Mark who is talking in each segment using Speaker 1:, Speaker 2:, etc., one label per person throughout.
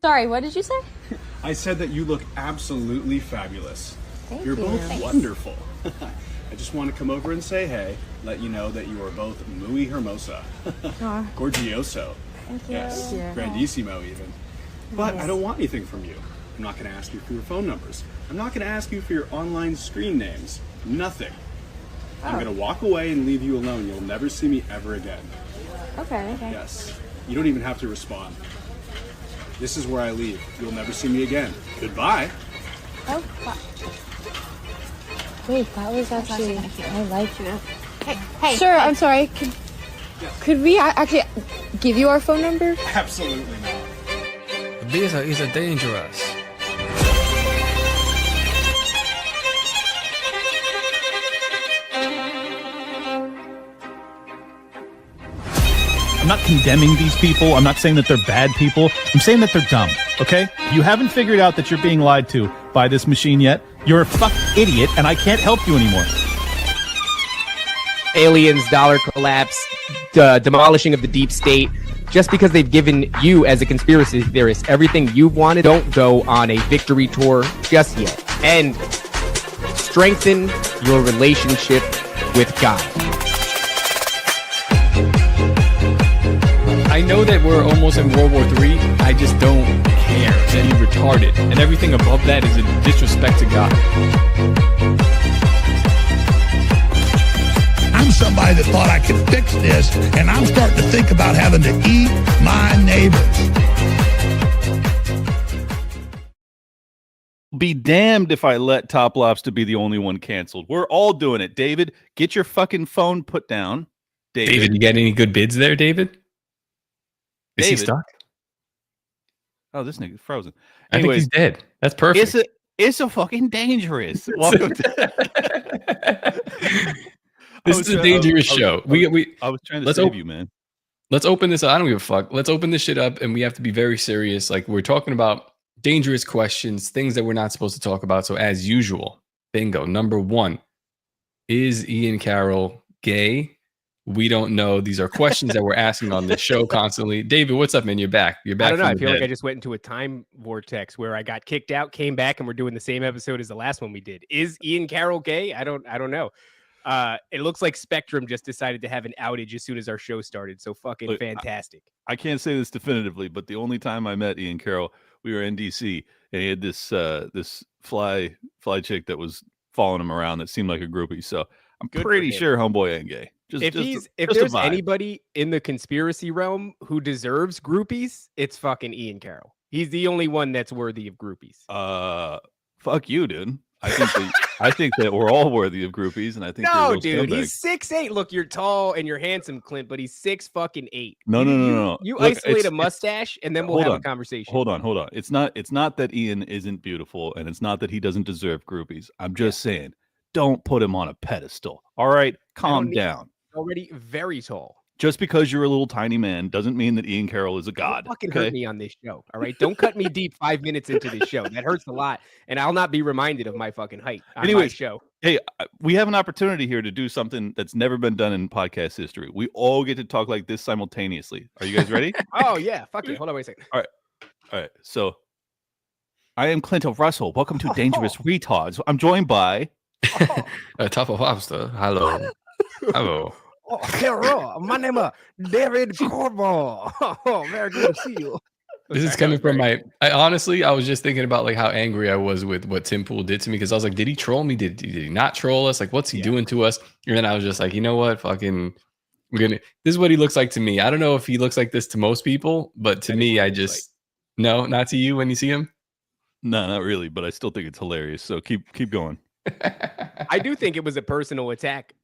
Speaker 1: Sorry, what did you say?
Speaker 2: I said that you look absolutely fabulous.
Speaker 1: Thank
Speaker 2: You're
Speaker 1: you.
Speaker 2: both
Speaker 1: Thanks.
Speaker 2: wonderful. I just want to come over and say hey, let you know that you are both muy hermosa. Gorgioso.
Speaker 1: Thank you.
Speaker 2: Yes,
Speaker 1: Thank you.
Speaker 2: grandissimo even. But
Speaker 1: Nice.
Speaker 2: I don't want anything from you. I'm not going to ask you for your phone numbers. I'm not going to ask you for your online screen names. Nothing. I'm going to walk away and leave you alone. You'll never see me ever again.
Speaker 1: Okay.
Speaker 2: Yes. You don't even have to respond. This is where I leave. You'll never see me again. Goodbye.
Speaker 1: Oh, fuck. Wait, that was actually, I like you. Hey. Sir, I'm sorry. Could we actually give you our phone number?
Speaker 2: Absolutely not.
Speaker 3: These are dangerous.
Speaker 4: I'm not condemning these people. I'm not saying that they're bad people. I'm saying that they're dumb, okay? You haven't figured out that you're being lied to by this machine yet. You're a fucking idiot, and I can't help you anymore.
Speaker 5: Aliens, dollar collapse, demolishing of the deep state. Just because they've given you, as a conspiracy theorist, everything you wanted, don't go on a victory tour just yet. And strengthen your relationship with God.
Speaker 3: I know that we're almost in World War III. I just don't care. That you're retarded. And everything above that is a disrespect to God.
Speaker 6: I'm somebody that thought I could fix this, and I'm starting to think about having to eat my neighbors.
Speaker 4: Be damned if I let TOPLOBSTA be the only one canceled. We're all doing it. David, get your fucking phone put down.
Speaker 3: David, you got any good bids there, David? Is he stuck?
Speaker 4: Oh, this nigga's frozen.
Speaker 3: I think he's dead. That's perfect.
Speaker 4: It's a fucking dangerous. Welcome to
Speaker 3: This is a dangerous show.
Speaker 4: I was trying to save you, man.
Speaker 3: Let's open this. I don't give a fuck. Let's open this shit up, and we have to be very serious. Like, we're talking about dangerous questions, things that we're not supposed to talk about. So, as usual, bingo. Number one, is Ian Carroll gay? We don't know. These are questions that we're asking on this show constantly. David, what's up, man? You're back. You're back.
Speaker 5: I don't know. I feel like I just went into a time vortex where I got kicked out, came back, and we're doing the same episode as the last one we did. Is Ian Carroll gay? I don't know. It looks like Spectrum just decided to have an outage as soon as our show started. So fucking fantastic.
Speaker 4: I can't say this definitively, but the only time I met Ian Carroll, we were in DC, and he had this this fly chick that was following him around that seemed like a groupie. So I'm pretty sure homeboy ain't gay.
Speaker 5: If there's anybody in the conspiracy realm who deserves groupies, it's fucking Ian Carroll. He's the only one that's worthy of groupies.
Speaker 4: Fuck you, dude. I think that we're all worthy of groupies, and I think
Speaker 5: no, dude, he's 6'8". Look, you're tall and you're handsome, Clint, but he's 6'8".
Speaker 4: No.
Speaker 5: You
Speaker 4: Look,
Speaker 5: isolate a mustache, and then we'll have a conversation.
Speaker 4: Hold on. It's not that Ian isn't beautiful, and it's not that he doesn't deserve groupies. I'm just saying, don't put him on a pedestal. All right, calm down.
Speaker 5: Already very tall.
Speaker 4: Just because you're a little tiny man doesn't mean that Ian Carroll is a god.
Speaker 5: Don't fucking hurt me on this show. All right, don't cut me deep 5 minutes into this show. That hurts a lot, and I'll not be reminded of my fucking height on my show.
Speaker 4: Hey, we have an opportunity here to do something that's never been done in podcast history. We all get to talk like this simultaneously. Are you guys ready?
Speaker 5: Oh yeah, fuck it. Hold on, wait a second.
Speaker 4: All right. So, I am Clint Russell. Welcome to Dangerous Retards. I'm joined by
Speaker 3: TOPLOBSTA. Hello.
Speaker 5: Oh, hello. My name is David Corbo. Oh, very good to see you.
Speaker 3: This is coming from I honestly, I was just thinking about like how angry I was with what Tim Pool did to me, because I was like, did he troll me? Did he not troll us? Like, what's he doing to us? And then I was just like, you know what? Fucking, this is what he looks like to me. I don't know if he looks like this to most people, but to me, no, not to you when you see him.
Speaker 4: No, not really, but I still think it's hilarious. So keep going.
Speaker 5: I do think it was a personal attack.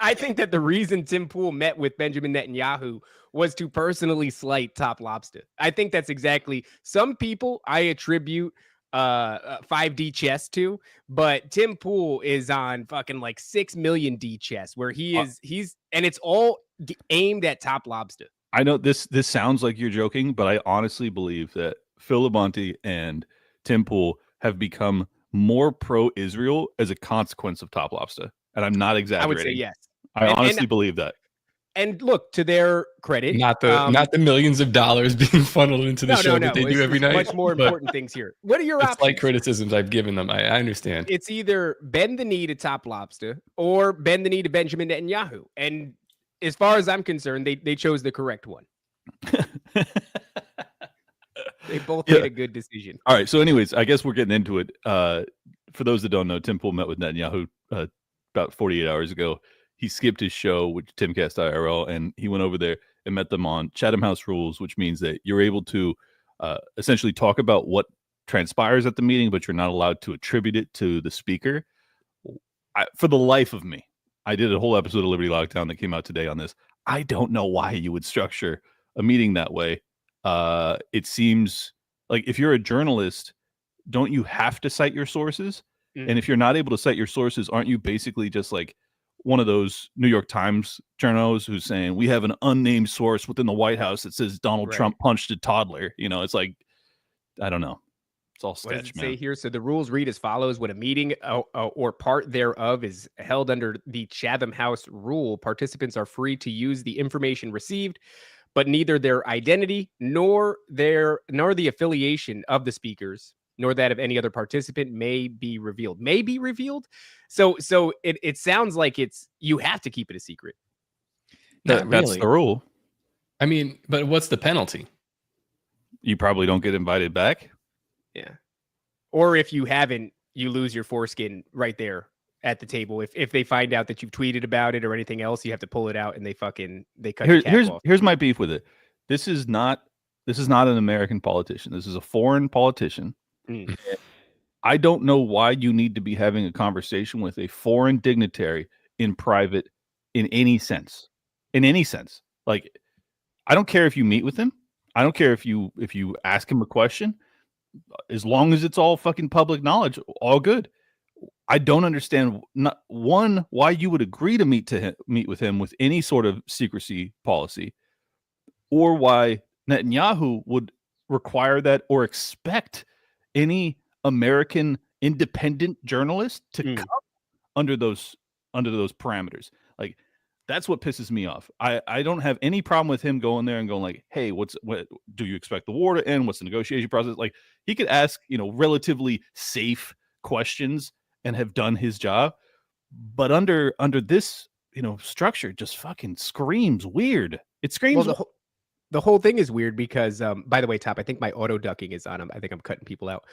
Speaker 5: I think that the reason Tim Pool met with Benjamin Netanyahu was to personally slight TOPLOBSTA. I think that's exactly. Some people I attribute 5D chess to, but Tim Pool is on fucking like 6 million D chess, where he's and it's all aimed at TOPLOBSTA.
Speaker 4: I know this sounds like you're joking, but I honestly believe that Phil Labonte and Tim Pool have become more pro-Israel as a consequence of TOPLOBSTA, and I'm not exaggerating.
Speaker 5: I would say yes.
Speaker 4: I honestly believe that.
Speaker 5: And look, to their credit,
Speaker 3: Not the millions of dollars being funneled into the show that they do every night.
Speaker 5: Much more important things here. What are your
Speaker 3: it's
Speaker 5: options?
Speaker 3: Like criticisms I've given them. I understand.
Speaker 5: It's either bend the knee to TOPLOBSTA or bend the knee to Benjamin Netanyahu. And as far as I'm concerned, they chose the correct one. They both made a good decision.
Speaker 4: All right. So anyways, I guess we're getting into it. For those that don't know, Tim Pool met with Netanyahu about 48 hours ago. He skipped his show, which Timcast IRL, and he went over there and met them on Chatham House rules, which means that you're able to essentially talk about what transpires at the meeting, but you're not allowed to attribute it to the speaker. For the life of me, I did a whole episode of Liberty Lockdown that came out today on this. I don't know why you would structure a meeting that way. It seems like if you're a journalist, don't you have to cite your sources? And if you're not able to cite your sources, aren't you basically just like one of those New York Times journals who's saying we have an unnamed source within the White House that says Donald Trump punched a toddler? You know, it's like, I don't know. It's all sketch,
Speaker 5: what does it
Speaker 4: man.
Speaker 5: say here? So the rules read as follows: when a meeting or part thereof is held under the Chatham House rule, participants are free to use the information received, but neither their identity nor the affiliation of the speakers nor that of any other participant may be revealed. May be revealed. So it sounds like you have to keep it a secret.
Speaker 3: Not
Speaker 4: That's
Speaker 3: really.
Speaker 4: the rule.
Speaker 3: I mean, but what's the penalty?
Speaker 4: You probably don't get invited back.
Speaker 5: Yeah. Or if you haven't, you lose your foreskin right there at the table. If they find out that you've tweeted about it or anything else, you have to pull it out and they cut your cap off.
Speaker 4: Here's my beef with it. This is not an American politician. This is a foreign politician. I don't know why you need to be having a conversation with a foreign dignitary in private in any sense. In any sense. Like, I don't care if you meet with him. I don't care if you ask him a question. As long as it's all fucking public knowledge, all good. I don't understand why you would agree to meet with him with any sort of secrecy policy, or why Netanyahu would require that or expect any American independent journalist to come under those parameters. Like, that's what pisses me off. I don't have any problem with him going there and going like, hey, what do you expect the war to end? What's the negotiation process? Like, he could ask, relatively safe questions and have done his job. But under this, structure just fucking screams weird. It screams.
Speaker 5: Well, the whole thing is weird because, by the way, Top, I think my auto ducking is on. I think I'm cutting people out.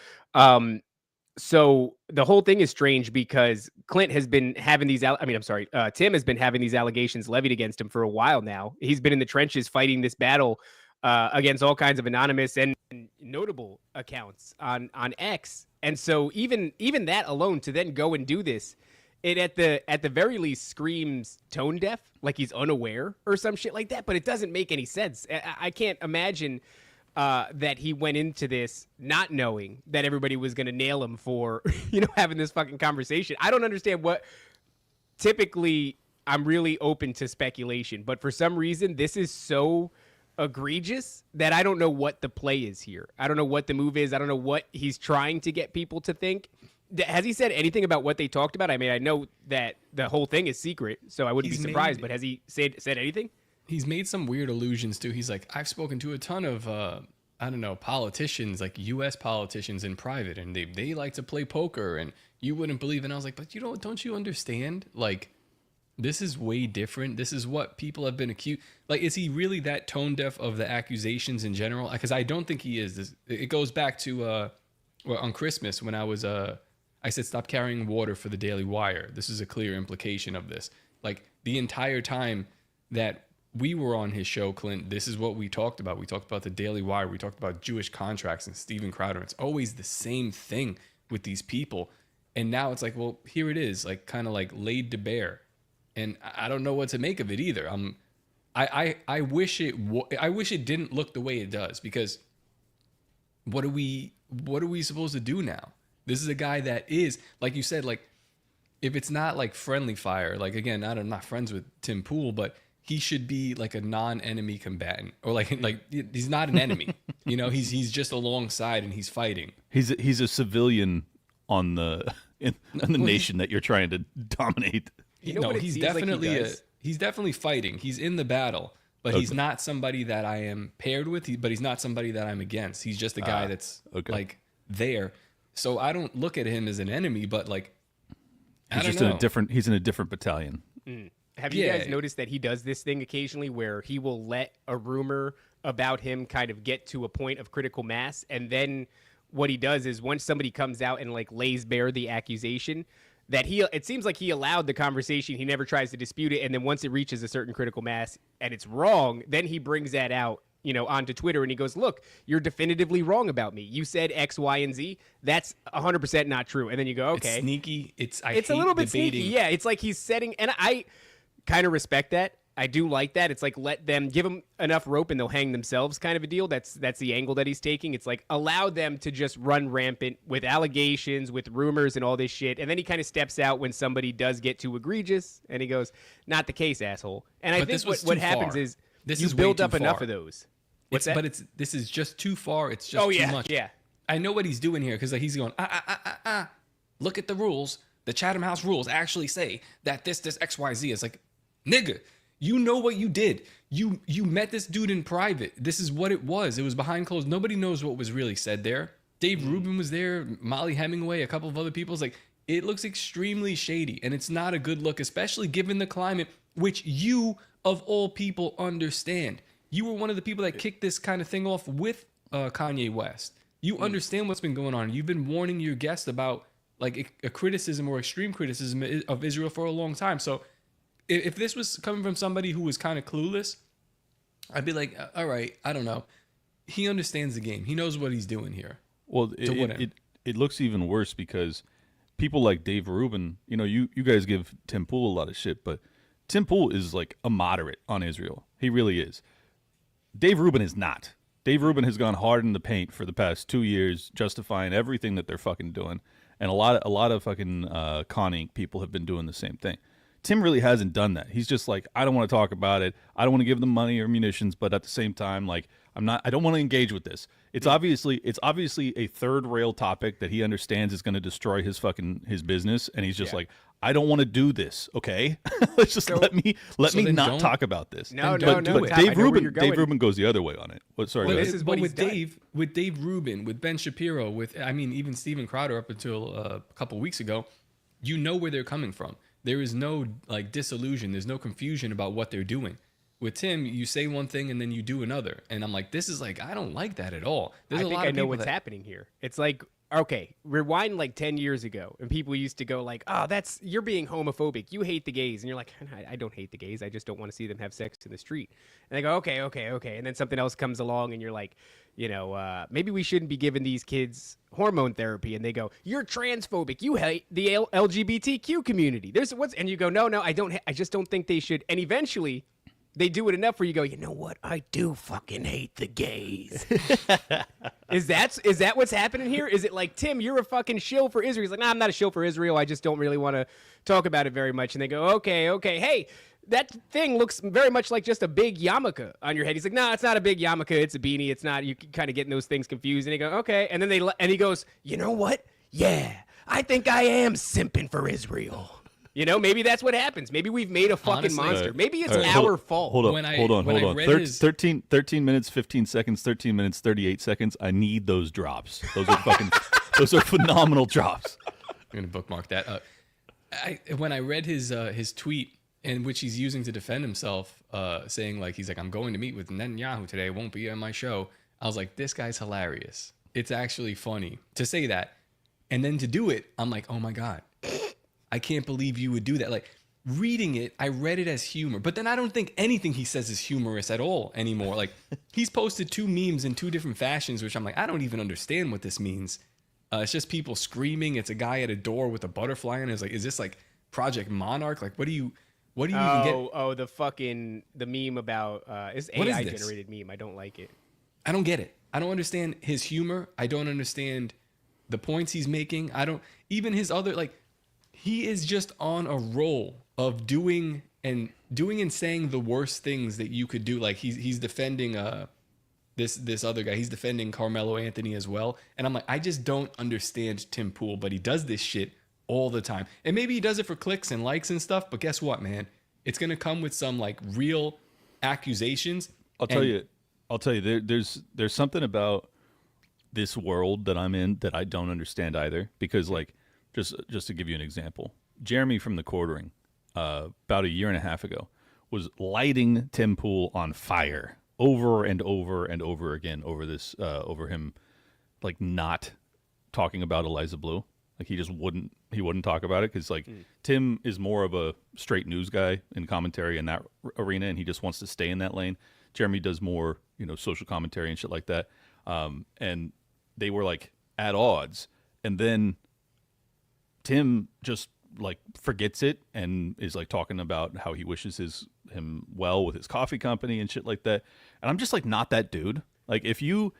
Speaker 5: So the whole thing is strange because CLINT has been having these. Tim has been having these allegations levied against him for a while now. He's been in the trenches fighting this battle against all kinds of anonymous and notable accounts on X. And so even that alone, to then go and do this, it at the very least screams tone deaf, like he's unaware or some shit like that. But it doesn't make any sense. I can't imagine that he went into this not knowing that everybody was going to nail him for having this fucking conversation. I don't understand what. Typically, I'm really open to speculation, but for some reason, this is so egregious that I don't know what the play is here. I don't know what the move is. I don't know what he's trying to get people to think. Has he said anything about what they talked about? I mean, I know that the whole thing is secret, so I wouldn't be surprised, but has he said anything?
Speaker 3: He's made some weird allusions too. He's like, I've spoken to a ton of, politicians, like U.S. politicians in private, and they like to play poker, and you wouldn't believe. And I was like, but don't you understand? Like, this is way different. This is what people have been accused. Like, is he really that tone deaf of the accusations in general? Because I don't think he is. It goes back to on Christmas when I said, stop carrying water for the Daily Wire. This is a clear implication of this. Like, the entire time that we were on his show, Clint, this is what we talked about. We talked about the Daily Wire. We talked about Jewish contracts and Steven Crowder. It's always the same thing with these people. And now it's like, well, here it is, like kind of like laid to bare. And I don't know what to make of it either. I wish it didn't look the way it does, because what are we supposed to do now? This is a guy that is, like you said, like, if it's not like friendly fire, like, again, I'm not friends with Tim Pool, but he should be like a non-enemy combatant, or like he's not an enemy. He's just alongside and he's fighting.
Speaker 4: He's a civilian on the nation that you're trying to dominate.
Speaker 3: He's definitely he's definitely fighting. He's in the battle, but he's not somebody that I am paired with. But he's not somebody that I'm against. He's just a guy that's like there. So I don't look at him as an enemy, but like
Speaker 4: he's in a different battalion.
Speaker 5: Have you guys noticed that he does this thing occasionally where he will let a rumor about him kind of get to a point of critical mass, and then what he does is once somebody comes out and like lays bare the accusation, that it seems like he allowed the conversation, he never tries to dispute it, and then once it reaches a certain critical mass and it's wrong, then he brings that out, you know, onto Twitter, and he goes, look, you're definitively wrong about me. You said X, Y, and Z. That's 100% not true. And then you go, okay.
Speaker 3: It's sneaky. It's a
Speaker 5: little bit
Speaker 3: debating.
Speaker 5: sneaky. Yeah, it's like he's setting, and I kind of respect that. I do like that. It's like let them give them enough rope and they'll hang themselves kind of a deal. That's the angle that he's taking. It's like allow them to just run rampant with allegations, with rumors and all this shit. And then he kind of steps out when somebody does get too egregious and he goes, not the case, asshole. And I think what happens is you build up enough of those. This
Speaker 3: is just too far. It's just too much.
Speaker 5: Yeah.
Speaker 3: I know what he's doing here because like, he's going, look at the rules. The Chatham House rules actually say that this XYZ is like, nigga, you know what you did. You met this dude in private. This is what it was. It was behind closed. Nobody knows what was really said there. Dave Rubin was there, Molly Hemingway, a couple of other people. It's like, it looks extremely shady, and it's not a good look, especially given the climate, which you, of all people, understand. You were one of the people that kicked this kind of thing off with Kanye West. You understand what's been going on. You've been warning your guests about like a criticism or extreme criticism of Israel for a long time. So if this was coming from somebody who was kind of clueless, I'd be like, all right, I don't know. He understands the game. He knows what he's doing here.
Speaker 4: Well, it looks even worse because people like Dave Rubin, you know, you guys give Tim Pool a lot of shit, but Tim Pool is like a moderate on Israel. He really is. Dave Rubin is not. Dave Rubin has gone hard in the paint for the past 2 years, justifying everything that they're fucking doing. And a lot of fucking Con Inc. people have been doing the same thing. Tim really hasn't done that. He's just like, I don't want to talk about it. I don't want to give them money or munitions, but at the same time, like, I don't want to engage with this. It's obviously a third rail topic that he understands is going to destroy his business, and he's just like, I don't want to do this. Okay, let's just let me not talk about this.
Speaker 5: No.
Speaker 4: But Dave Rubin goes the other way on it.
Speaker 5: This is what
Speaker 3: with Dave Rubin, with Ben Shapiro, even Steven Crowder up until a couple weeks ago, you know where they're coming from. There is no like disillusion. There's no confusion about what they're doing. With Tim, you say one thing and then you do another. And I'm like, this is like, I don't like that at all.
Speaker 5: I think I know what's happening here. It's like, okay, rewind like 10 years ago and people used to go like, oh, you're being homophobic. You hate the gays. And you're like, I don't hate the gays. I just don't want to see them have sex in the street. And they go, okay. And then something else comes along and you're like, you know, maybe we shouldn't be giving these kids hormone therapy. And they go, you're transphobic. You hate the LGBTQ community. And you go, no, I just don't think they should. And eventually they do it enough where you go, you know what? I do fucking hate the gays. Is that what's happening here? Is it like, Tim, you're a fucking shill for Israel? He's like, nah, I'm not a shill for Israel. I just don't really want to talk about it very much. And they go, okay. Hey, that thing looks very much like just a big yarmulke on your head. He's like, no, it's not a big yarmulke. It's a beanie. It's not. You kind of getting those things confused. And they go, okay. And then he goes, you know what? Yeah, I think I am simping for Israel. You know, maybe that's what happens. Maybe we've made a fucking monster. Maybe it's our fault.
Speaker 4: Hold on. 13 minutes, 15 seconds, 13 minutes, 38 seconds. I need those drops. Those are phenomenal drops.
Speaker 3: I'm going to bookmark that. When I read his tweet, in which he's using to defend himself, saying like, he's like, I'm going to meet with Netanyahu today. I won't be on my show. I was like, this guy's hilarious. It's actually funny to say that. And then to do it, I'm like, oh my God. I can't believe you would do that. Like, reading it, I read it as humor, but then I don't think anything he says is humorous at all anymore. Like, he's posted 2 memes in 2 different fashions, which I'm like, I don't even understand what this means. It's just people screaming. It's a guy at a door with a butterfly in it. It's like, is this like Project Monarch? Like, what do you even get?
Speaker 5: Oh, the meme about it's AI generated meme. I don't like it.
Speaker 3: I don't get it. I don't understand his humor. I don't understand the points he's making. I don't even his other like. He is just on a roll of doing and saying the worst things that you could do. Like he's defending this other guy. He's defending Carmelo Anthony as well. And I'm like, I just don't understand Tim Pool, but he does this shit all the time. And maybe he does it for clicks and likes and stuff. But guess what, man? It's going to come with some like real accusations.
Speaker 4: I'll tell you. There's something about this world that I'm in that I don't understand either. Because like, just to give you an example, Jeremy from The Quartering, about a year and a half ago, was lighting Tim Pool on fire over and over and over again over this, over him, like not talking about Eliza Blue. Like he wouldn't talk about it because like Tim is more of a straight news guy in commentary in that arena, and he just wants to stay in that lane. Jeremy does more, social commentary and shit like that. And they were like at odds, and then Tim just like forgets it and is like talking about how he wishes him well with his coffee company and shit like that. And I'm just like not that dude. Like if you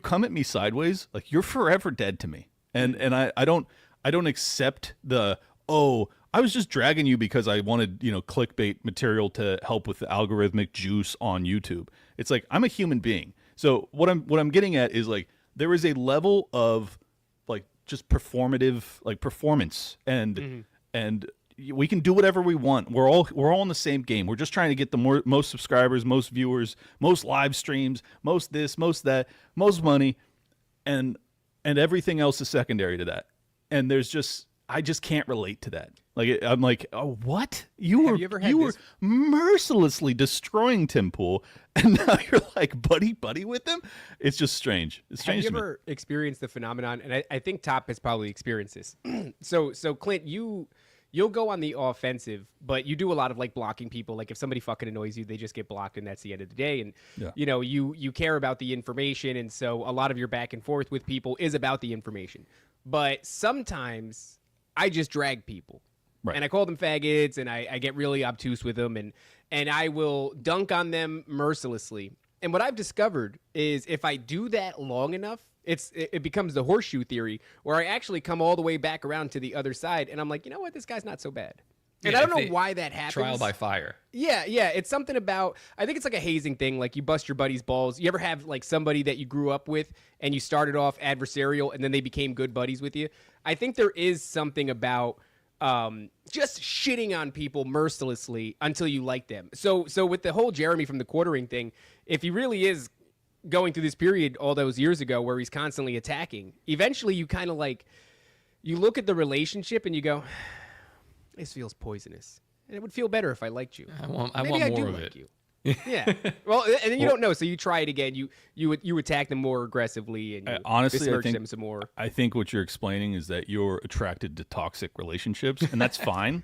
Speaker 4: come at me sideways, like you're forever dead to me. And I don't accept the, I was just dragging you because I wanted, clickbait material to help with the algorithmic juice on YouTube. It's like I'm a human being. So what I'm getting at is like there is a level of like just performative like performance and we can do whatever we want. We're all in the same game. We're just trying to get the most subscribers, most viewers, most live streams, most this, most that, most money, and everything else is secondary to that. And I just can't relate to that. Like I'm like, oh, what? You were mercilessly destroying Tim Pool, and now you're like buddy with him. It's just strange. It's strange.
Speaker 5: Have you ever experienced the phenomenon? And I think Top has probably experienced this. So Clint, you'll go on the offensive, but you do a lot of like blocking people. Like if somebody fucking annoys you, they just get blocked, and that's the end of the day. And you care about the information, and so a lot of your back and forth with people is about the information. But sometimes I just drag people. Right. And I call them faggots, and I get really obtuse with them, and I will dunk on them mercilessly. And what I've discovered is if I do that long enough, it becomes the horseshoe theory, where I actually come all the way back around to the other side, and I'm like, you know what, this guy's not so bad. And I don't know why that happens.
Speaker 3: Trial by fire.
Speaker 5: Yeah. It's something about, I think it's like a hazing thing. Like you bust your buddy's balls. You ever have like somebody that you grew up with and you started off adversarial and then they became good buddies with you? I think there is something about just shitting on people mercilessly until you like them. So with the whole Jeremy from The Quartering thing, if he really is going through this period all those years ago where he's constantly attacking, eventually you kind of like, you look at the relationship and you go, this feels poisonous. And it would feel better if I liked you.
Speaker 3: I want more of it.
Speaker 5: You. Yeah. Well, and then you don't know, so you try it again. You attack them more aggressively, and you
Speaker 4: honestly,
Speaker 5: besmirch
Speaker 4: I think
Speaker 5: them some more.
Speaker 4: I think what you're explaining is that you're attracted to toxic relationships, and that's fine.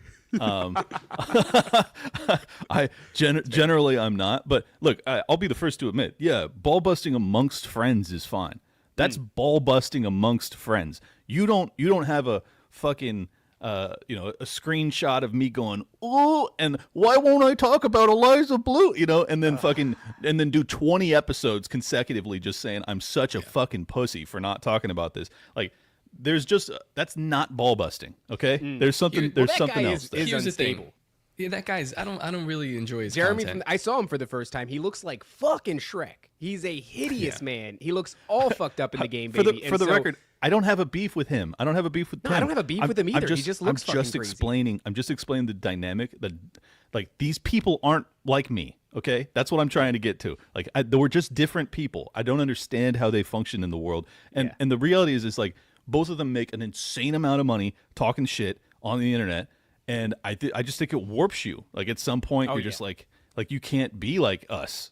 Speaker 4: Generally I'm not, but look, I'll be the first to admit, yeah, ball busting amongst friends is fine. That's ball busting amongst friends. You don't have a fucking a screenshot of me going, oh, and why won't I talk about Eliza Blue? And then do 20 episodes consecutively just saying I'm such a fucking pussy for not talking about this. Like, there's just that's not ball busting. Okay, there's something else there.
Speaker 3: Here's unstable. The thing. Yeah, that guy's. I don't really enjoy his
Speaker 5: Jeremy.
Speaker 3: content.
Speaker 5: I saw him for the first time. He looks like fucking Shrek. He's a hideous man. He looks all fucked up in the game, baby.
Speaker 4: For the record, I don't have a beef with him. I don't have a beef with Tim.
Speaker 5: I don't have a beef with him either. He just looks fucking crazy.
Speaker 4: I'm just explaining the dynamic. That like these people aren't like me. Okay, that's what I'm trying to get to. Like we're just different people. I don't understand how they function in the world. And the reality is like both of them make an insane amount of money talking shit on the internet. And I just think it warps you. Like at some point, you're just like you can't be like us,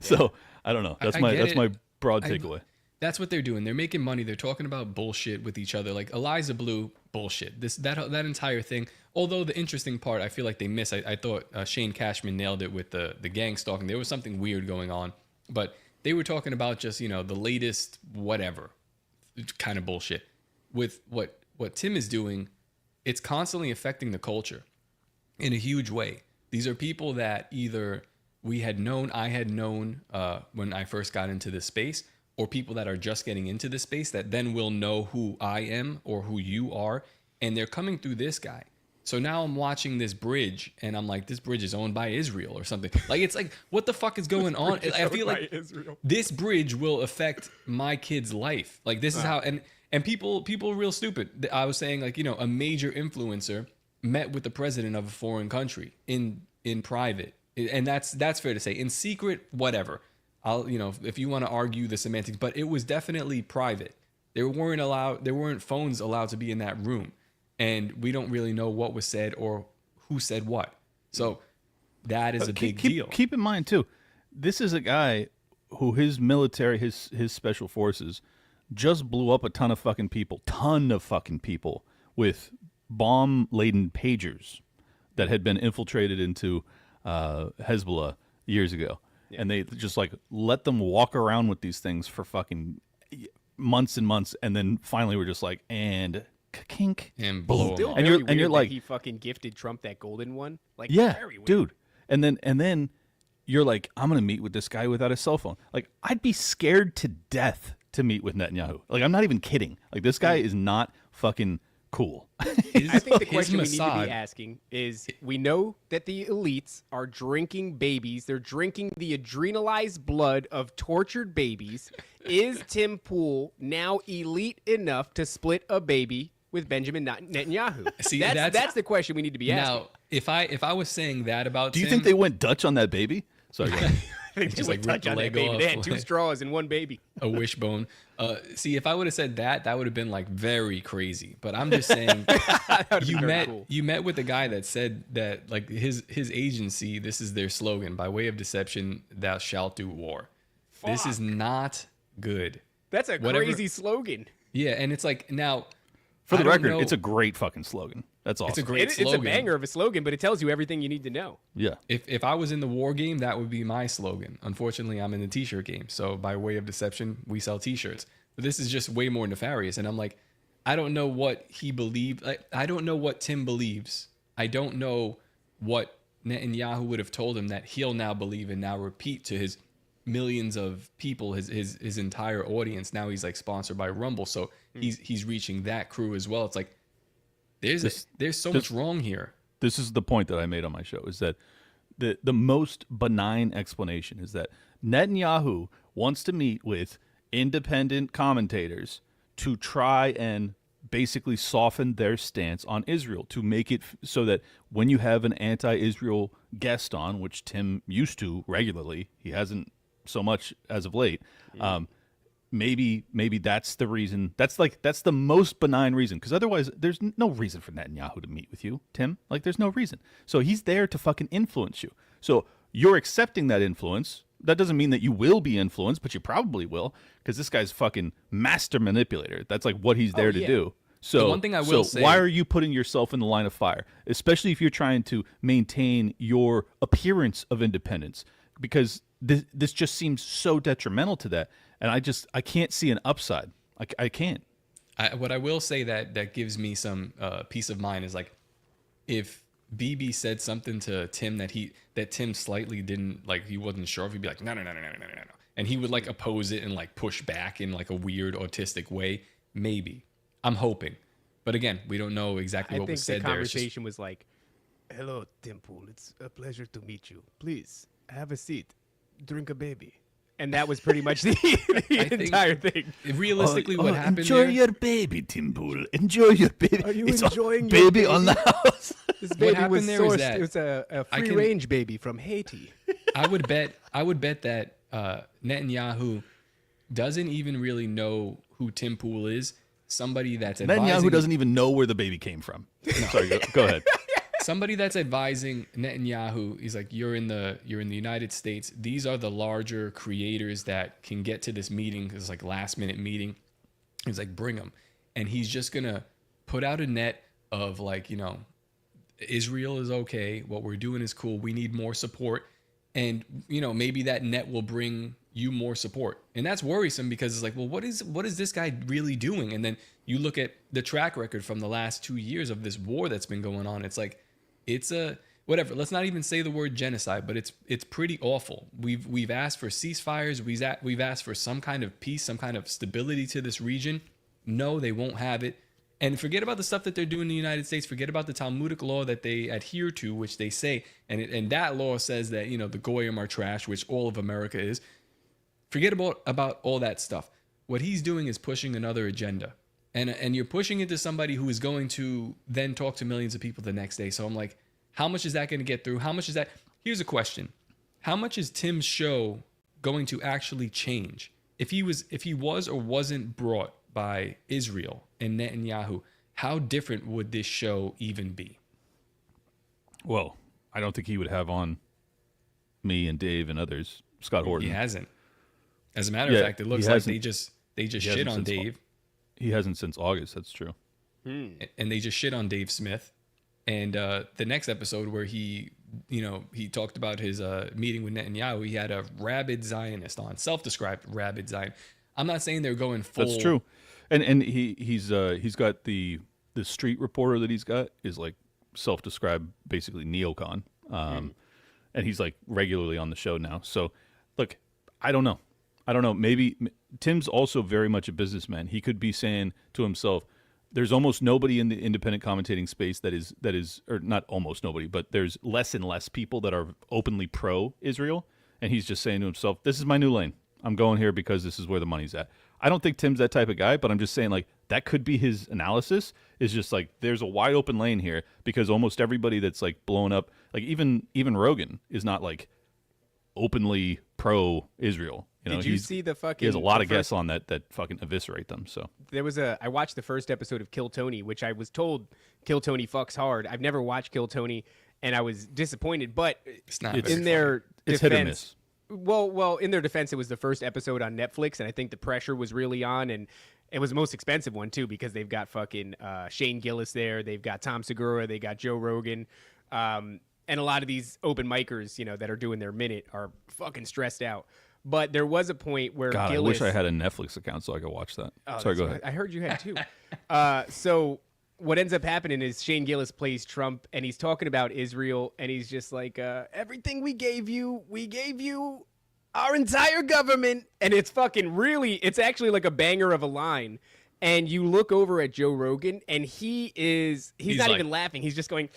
Speaker 4: So I don't know. That's my broad takeaway.
Speaker 3: That's what they're doing. They're making money. They're talking about bullshit with each other. Like Eliza Blue, bullshit. That entire thing. Although the interesting part, I feel like they miss. I thought Shane Cashman nailed it with the gang stalking. There was something weird going on, but they were talking about just the latest whatever kind of bullshit. With what Tim is doing, it's constantly affecting the culture in a huge way. These are people that either I had known when I first got into this space, or people that are just getting into this space that then will know who I am or who you are, and they're coming through this guy. So now I'm watching this bridge, and I'm like, this bridge is owned by Israel or something. Like, it's like, what the fuck is going on? I feel like this bridge will affect my kid's life. Like, this is how, and people are real stupid. I was saying, like, a major influencer met with the president of a foreign country in private, and that's fair to say. In secret, whatever. I'll, if you want to argue the semantics, but it was definitely private. There weren't phones allowed to be in that room, and we don't really know what was said or who said what. So that is a big deal.
Speaker 4: Keep in mind too, this is a guy who his military, his special forces, just blew up a ton of fucking people with bomb-laden pagers that had been infiltrated into Hezbollah years ago. Yeah. And they just like let them walk around with these things for fucking months and months, and then finally we're just like, and kink
Speaker 3: and blow them up.
Speaker 5: And you're like, he fucking gifted Trump that golden one. Like,
Speaker 4: yeah,
Speaker 5: very weird.
Speaker 4: Dude. And then you're like, I'm gonna meet with this guy without a cell phone. Like, I'd be scared to death to meet with Netanyahu. Like, I'm not even kidding. Like, this guy is not fucking cool.
Speaker 5: I think the question we need to be asking is, we know that the elites are drinking babies. They're drinking the adrenalized blood of tortured babies. Is Tim Pool now elite enough to split a baby with Benjamin Netanyahu?
Speaker 3: See,
Speaker 5: that's the question we need to be asking.
Speaker 3: Now, if I was saying that about
Speaker 4: Do you
Speaker 3: Tim,
Speaker 4: think they went Dutch on that baby? Sorry, go ahead.
Speaker 3: just like
Speaker 5: touch on that baby. They had 2 straws and 1 baby.
Speaker 3: A wishbone. See, if I would have said that would have been like very crazy. But I'm just saying, you met with a guy that said that like his agency, this is their slogan: by way of deception, thou shalt do war. Fuck. This is not good.
Speaker 5: That's a crazy slogan.
Speaker 3: Yeah, and it's like, now,
Speaker 4: for the record, it's a great fucking slogan. That's awesome.
Speaker 3: It's a great slogan.
Speaker 5: It's a banger of a slogan, but it tells you everything you need to know.
Speaker 4: Yeah.
Speaker 3: If I was in the war game, that would be my slogan. Unfortunately, I'm in the t-shirt game. So by way of deception, we sell t-shirts. But this is just way more nefarious. And I'm like, I don't know what he believed. I don't know what Tim believes. I don't know what Netanyahu would have told him that he'll now believe and now repeat to his millions of people, his entire audience. Now he's like sponsored by Rumble. So he's reaching that crew as well. It's like, there's so much wrong here.
Speaker 4: This is the point that I made on my show, is that the most benign explanation is that Netanyahu wants to meet with independent commentators to try and basically soften their stance on Israel, to make it so that when you have an anti-Israel guest on, which Tim used to regularly, he hasn't so much as of late, maybe that's the reason. That's the most benign reason, because otherwise there's no reason for Netanyahu to meet with you, Tim. Like, there's no reason. So he's there to fucking influence you. So you're accepting that influence. That doesn't mean that you will be influenced, but you probably will, because this guy's fucking master manipulator. That's like what he's there to do. So
Speaker 3: the one thing I will say,
Speaker 4: why are you putting yourself in the line of fire, especially if you're trying to maintain your appearance of independence? Because this just seems so detrimental to that. And I can't see an upside. I can't.
Speaker 3: What I will say that gives me some peace of mind is, like, if BB said something to Tim that Tim slightly didn't, like, he wasn't sure if, he'd be like, no. And he would like oppose it and like push back in like a weird autistic way. Maybe. I'm hoping. But again, we don't know exactly what was said there.
Speaker 5: I think the conversation was like, hello, Tim Pool. It's a pleasure to meet you. Please, have a seat. Drink a baby. And that was pretty much the entire thing.
Speaker 3: Realistically, what happened
Speaker 4: enjoy
Speaker 3: there,
Speaker 4: your baby, Tim Pool. Enjoy your baby.
Speaker 5: Are you
Speaker 4: it's
Speaker 5: enjoying
Speaker 4: your baby on the house?
Speaker 5: This baby was
Speaker 3: there is
Speaker 5: sourced.
Speaker 3: that
Speaker 5: It was a free-range baby from Haiti.
Speaker 3: I would bet that Netanyahu doesn't even really know who Tim Pool is. Somebody that's advising...
Speaker 4: Netanyahu doesn't even know where the baby came from. No. Sorry, go ahead.
Speaker 3: Somebody that's advising Netanyahu, he's like, you're in the United States. These are the larger creators that can get to this meeting. It's like last minute meeting. He's like, bring them. And he's just going to put out a net of like, Israel is okay. What we're doing is cool. We need more support. And, maybe that net will bring you more support. And that's worrisome, because it's like, well, what is this guy really doing? And then you look at the track record from the last 2 years of this war that's been going on. It's like, it's a whatever. Let's not even say the word genocide, but it's pretty awful. We've asked for ceasefires. We've asked for some kind of peace, some kind of stability to this region. No, they won't have it. And forget about the stuff that they're doing in the United States. Forget about the Talmudic law that they adhere to, which they say, and that law says that the Goyim are trash, which all of America is. Forget about all that stuff. What he's doing is pushing another agenda. And you're pushing it to somebody who is going to then talk to millions of people the next day. So I'm like, how much is that going to get through? How much is that? Here's a question. How much is Tim's show going to actually change? If he was or wasn't brought by Israel and Netanyahu, how different would this show even be?
Speaker 4: Well, I don't think he would have on me and Dave and others. Scott Horton.
Speaker 3: He hasn't. As a matter of fact, it looks like they just shit on Dave.
Speaker 4: He hasn't since August. That's true.
Speaker 3: And they just shit on Dave Smith. And the next episode where he talked about his meeting with Netanyahu, he had a rabid Zionist on, self-described rabid Zionist. I'm not saying they're going full.
Speaker 4: That's true. And he's got the street reporter that he's got is like self-described basically neocon. And he's like regularly on the show now. So look, I don't know. Maybe Tim's also very much a businessman. He could be saying to himself, there's almost nobody in the independent commentating space that is, or not almost nobody, but there's less and less people that are openly pro-Israel. And he's just saying to himself, this is my new lane. I'm going here because this is where the money's at. I don't think Tim's that type of guy, but I'm just saying like that could be his analysis is just like, there's a wide open lane here because almost everybody that's like blown up, like even Rogan is not like openly pro-Israel.
Speaker 5: Did you see the fucking?
Speaker 4: He has a lot of guests on that fucking eviscerate them. So
Speaker 5: I watched the first episode of Kill Tony, which I was told Kill Tony fucks hard. I've never watched Kill Tony, and I was disappointed. But
Speaker 3: it's not
Speaker 5: in their
Speaker 4: defense,
Speaker 5: hit
Speaker 4: or miss.
Speaker 5: Well, in their defense, it was the first episode on Netflix, and I think the pressure was really on, and it was the most expensive one too because they've got fucking Shane Gillis there, they've got Tom Segura, they got Joe Rogan. And a lot of these open micers, that are doing their minute are fucking stressed out. But there was a point where
Speaker 4: God,
Speaker 5: Gillis...
Speaker 4: I wish I had a Netflix account so I could watch that.
Speaker 5: Oh,
Speaker 4: sorry, go ahead.
Speaker 5: I heard you had too. So what ends up happening is Shane Gillis plays Trump, and he's talking about Israel, and he's just like, everything we gave you our entire government. And it's fucking really, it's actually like a banger of a line. And you look over at Joe Rogan, and he's not even laughing. He's just going...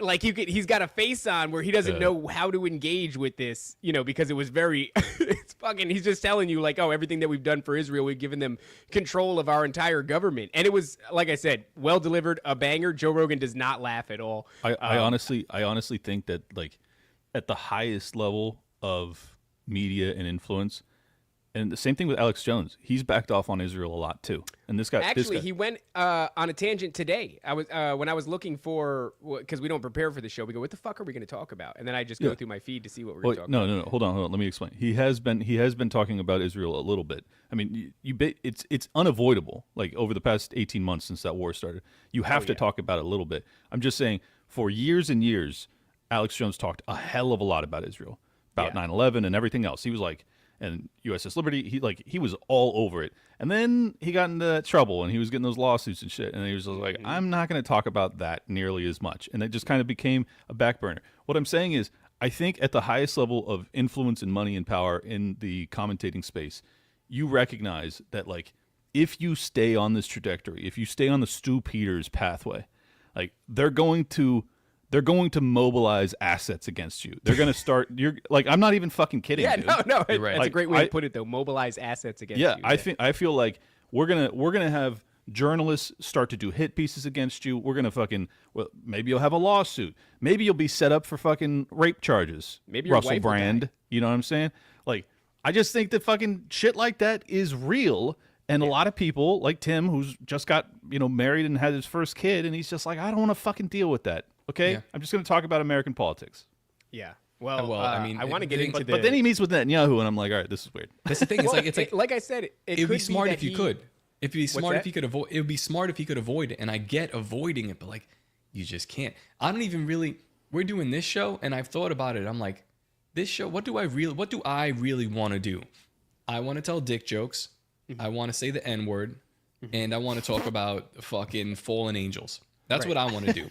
Speaker 5: Like he's got a face on where he doesn't know how to engage with this, because it was very, it's fucking, he's just telling you like, oh, everything that we've done for Israel, we've given them control of our entire government. And it was, like I said, well delivered, a banger. Joe Rogan does not laugh at all.
Speaker 4: I honestly think that like at the highest level of media and influence, and the same thing with Alex Jones, he's backed off on Israel a lot too. And this guy
Speaker 5: he went on a tangent today. I was when I was looking for, because we don't prepare for the show, we go, what the fuck are we going to talk about? And then I just go through my feed to see what we're going to talk about.
Speaker 4: No, hold on. Let me explain. He has been talking about Israel a little bit. I mean, it's unavoidable. Like over the past 18 months since that war started, you have to talk about it a little bit. I'm just saying, for years and years, Alex Jones talked a hell of a lot about Israel, about 9/11 and everything else. He was like, and USS Liberty, he was all over it. And then he got into trouble and he was getting those lawsuits and shit. And he was like, I'm not going to talk about that nearly as much. And it just kind of became a back burner. What I'm saying is, I think at the highest level of influence and money and power in the commentating space, you recognize that like, if you stay on this trajectory, if you stay on the Stu Peters pathway, like they're going to mobilize assets against you. They're going to start. You're like, I'm not even fucking kidding.
Speaker 5: Yeah,
Speaker 4: dude.
Speaker 5: no,
Speaker 3: You're right.
Speaker 5: That's a great way to put it, though. Mobilize assets against you.
Speaker 4: I feel like we're gonna have journalists start to do hit pieces against you. We're gonna maybe you'll have a lawsuit. Maybe you'll be set up for fucking rape charges.
Speaker 5: Maybe your
Speaker 4: Russell
Speaker 5: wife will
Speaker 4: Brand.
Speaker 5: die.
Speaker 4: You know what I'm saying? Like, I just think that fucking shit like that is real. And a lot of people, like Tim, who's just got married and had his first kid, and he's just like, I don't want to fucking deal with that. Okay, I'm just going to talk about American politics.
Speaker 5: Yeah. Well,
Speaker 3: I mean,
Speaker 5: I want to get into
Speaker 4: But then he meets with Netanyahu, and I'm like, all right, this is weird.
Speaker 3: That's the thing. It's like
Speaker 5: like I said, it
Speaker 3: would
Speaker 5: could
Speaker 3: be smart
Speaker 5: that
Speaker 3: if you could. It'd be smart if
Speaker 5: that?
Speaker 3: you could avoid. It would be smart if you could avoid it. And I get avoiding it, but like, you just can't. I don't even really. We're doing this show, and I've thought about it. I'm like, this show. What do I really want to do? I want to tell dick jokes. I want to say the N word, and I want to talk about fucking fallen angels. That's what I want to do.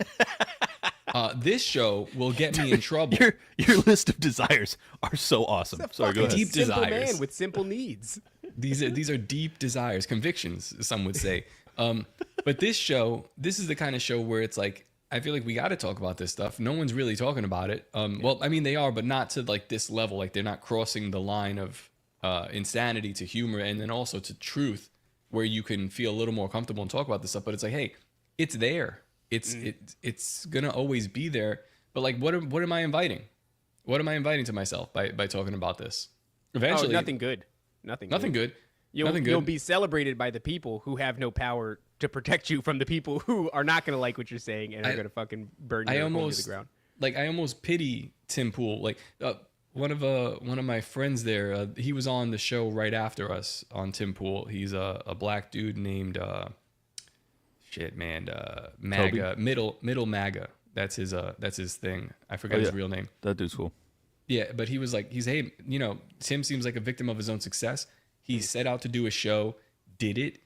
Speaker 3: This show will get me in trouble.
Speaker 4: Your list of desires are so awesome. Sorry, go ahead.
Speaker 3: Deep
Speaker 5: simple
Speaker 3: desires.
Speaker 5: man with simple needs.
Speaker 3: These are deep desires, convictions, some would say. But this is the kind of show where it's like, I feel like we got to talk about this stuff. No one's really talking about it. Well, I mean, they are, but not to like this level. Like they're not crossing the line of insanity to humor and then also to truth. where you can feel a little more comfortable and talk about this stuff. But it's like, hey, it's there. It's gonna always be there. But like, what am I inviting? What am I inviting to myself by talking about this? Eventually,
Speaker 5: nothing good. Nothing good. You'll be celebrated by the people who have no power to protect you from the people who are not going to like what you're saying and are going to fucking burn you to the ground.
Speaker 3: Like, I almost pity Tim Pool. Like, one of my friends there, he was on the show right after us on Tim Pool. He's a black dude named MAGA, middle MAGA. That's his thing. I forgot his real name.
Speaker 4: That dude's cool.
Speaker 3: Yeah, but he was like, hey, Tim seems like a victim of his own success. He set out to do a show, did it,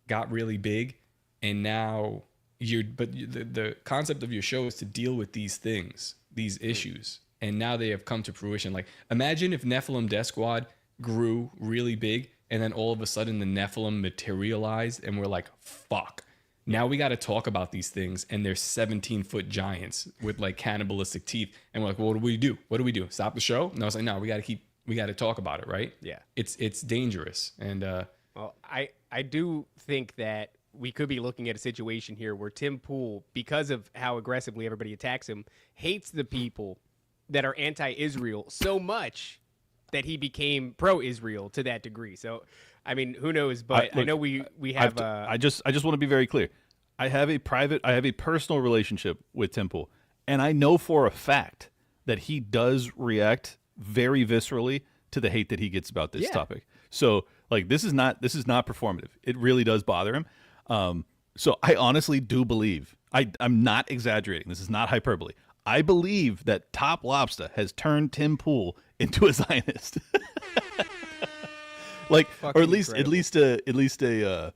Speaker 3: got really big, and now the concept of your show is to deal with these things, these issues, and now they have come to fruition. Like, imagine if Nephilim Death Squad grew really big, and then all of a sudden the Nephilim materialized, and we're like, fuck. Now we got to talk about these things, and they're 17-foot giants with like cannibalistic teeth, and we're like, well, what do we do? What do we do? Stop the show? No, it's like, no, we got to talk about it, right?
Speaker 5: Yeah,
Speaker 3: it's dangerous, and
Speaker 5: well, I do think that we could be looking at a situation here where Tim Pool, because of how aggressively everybody attacks him, hates the people that are anti-Israel so much that he became pro-Israel to that degree. So, I mean, who knows? But look, I know we have.
Speaker 4: I just want to be very clear. I have a personal relationship with Tim Pool, and I know for a fact that he does react very viscerally to the hate that he gets about this topic. So, like, this is not performative. It really does bother him. So I honestly do believe, I'm not exaggerating. This is not hyperbole. I believe that TOPLOBSTA has turned Tim Pool into a Zionist. Like, or at least a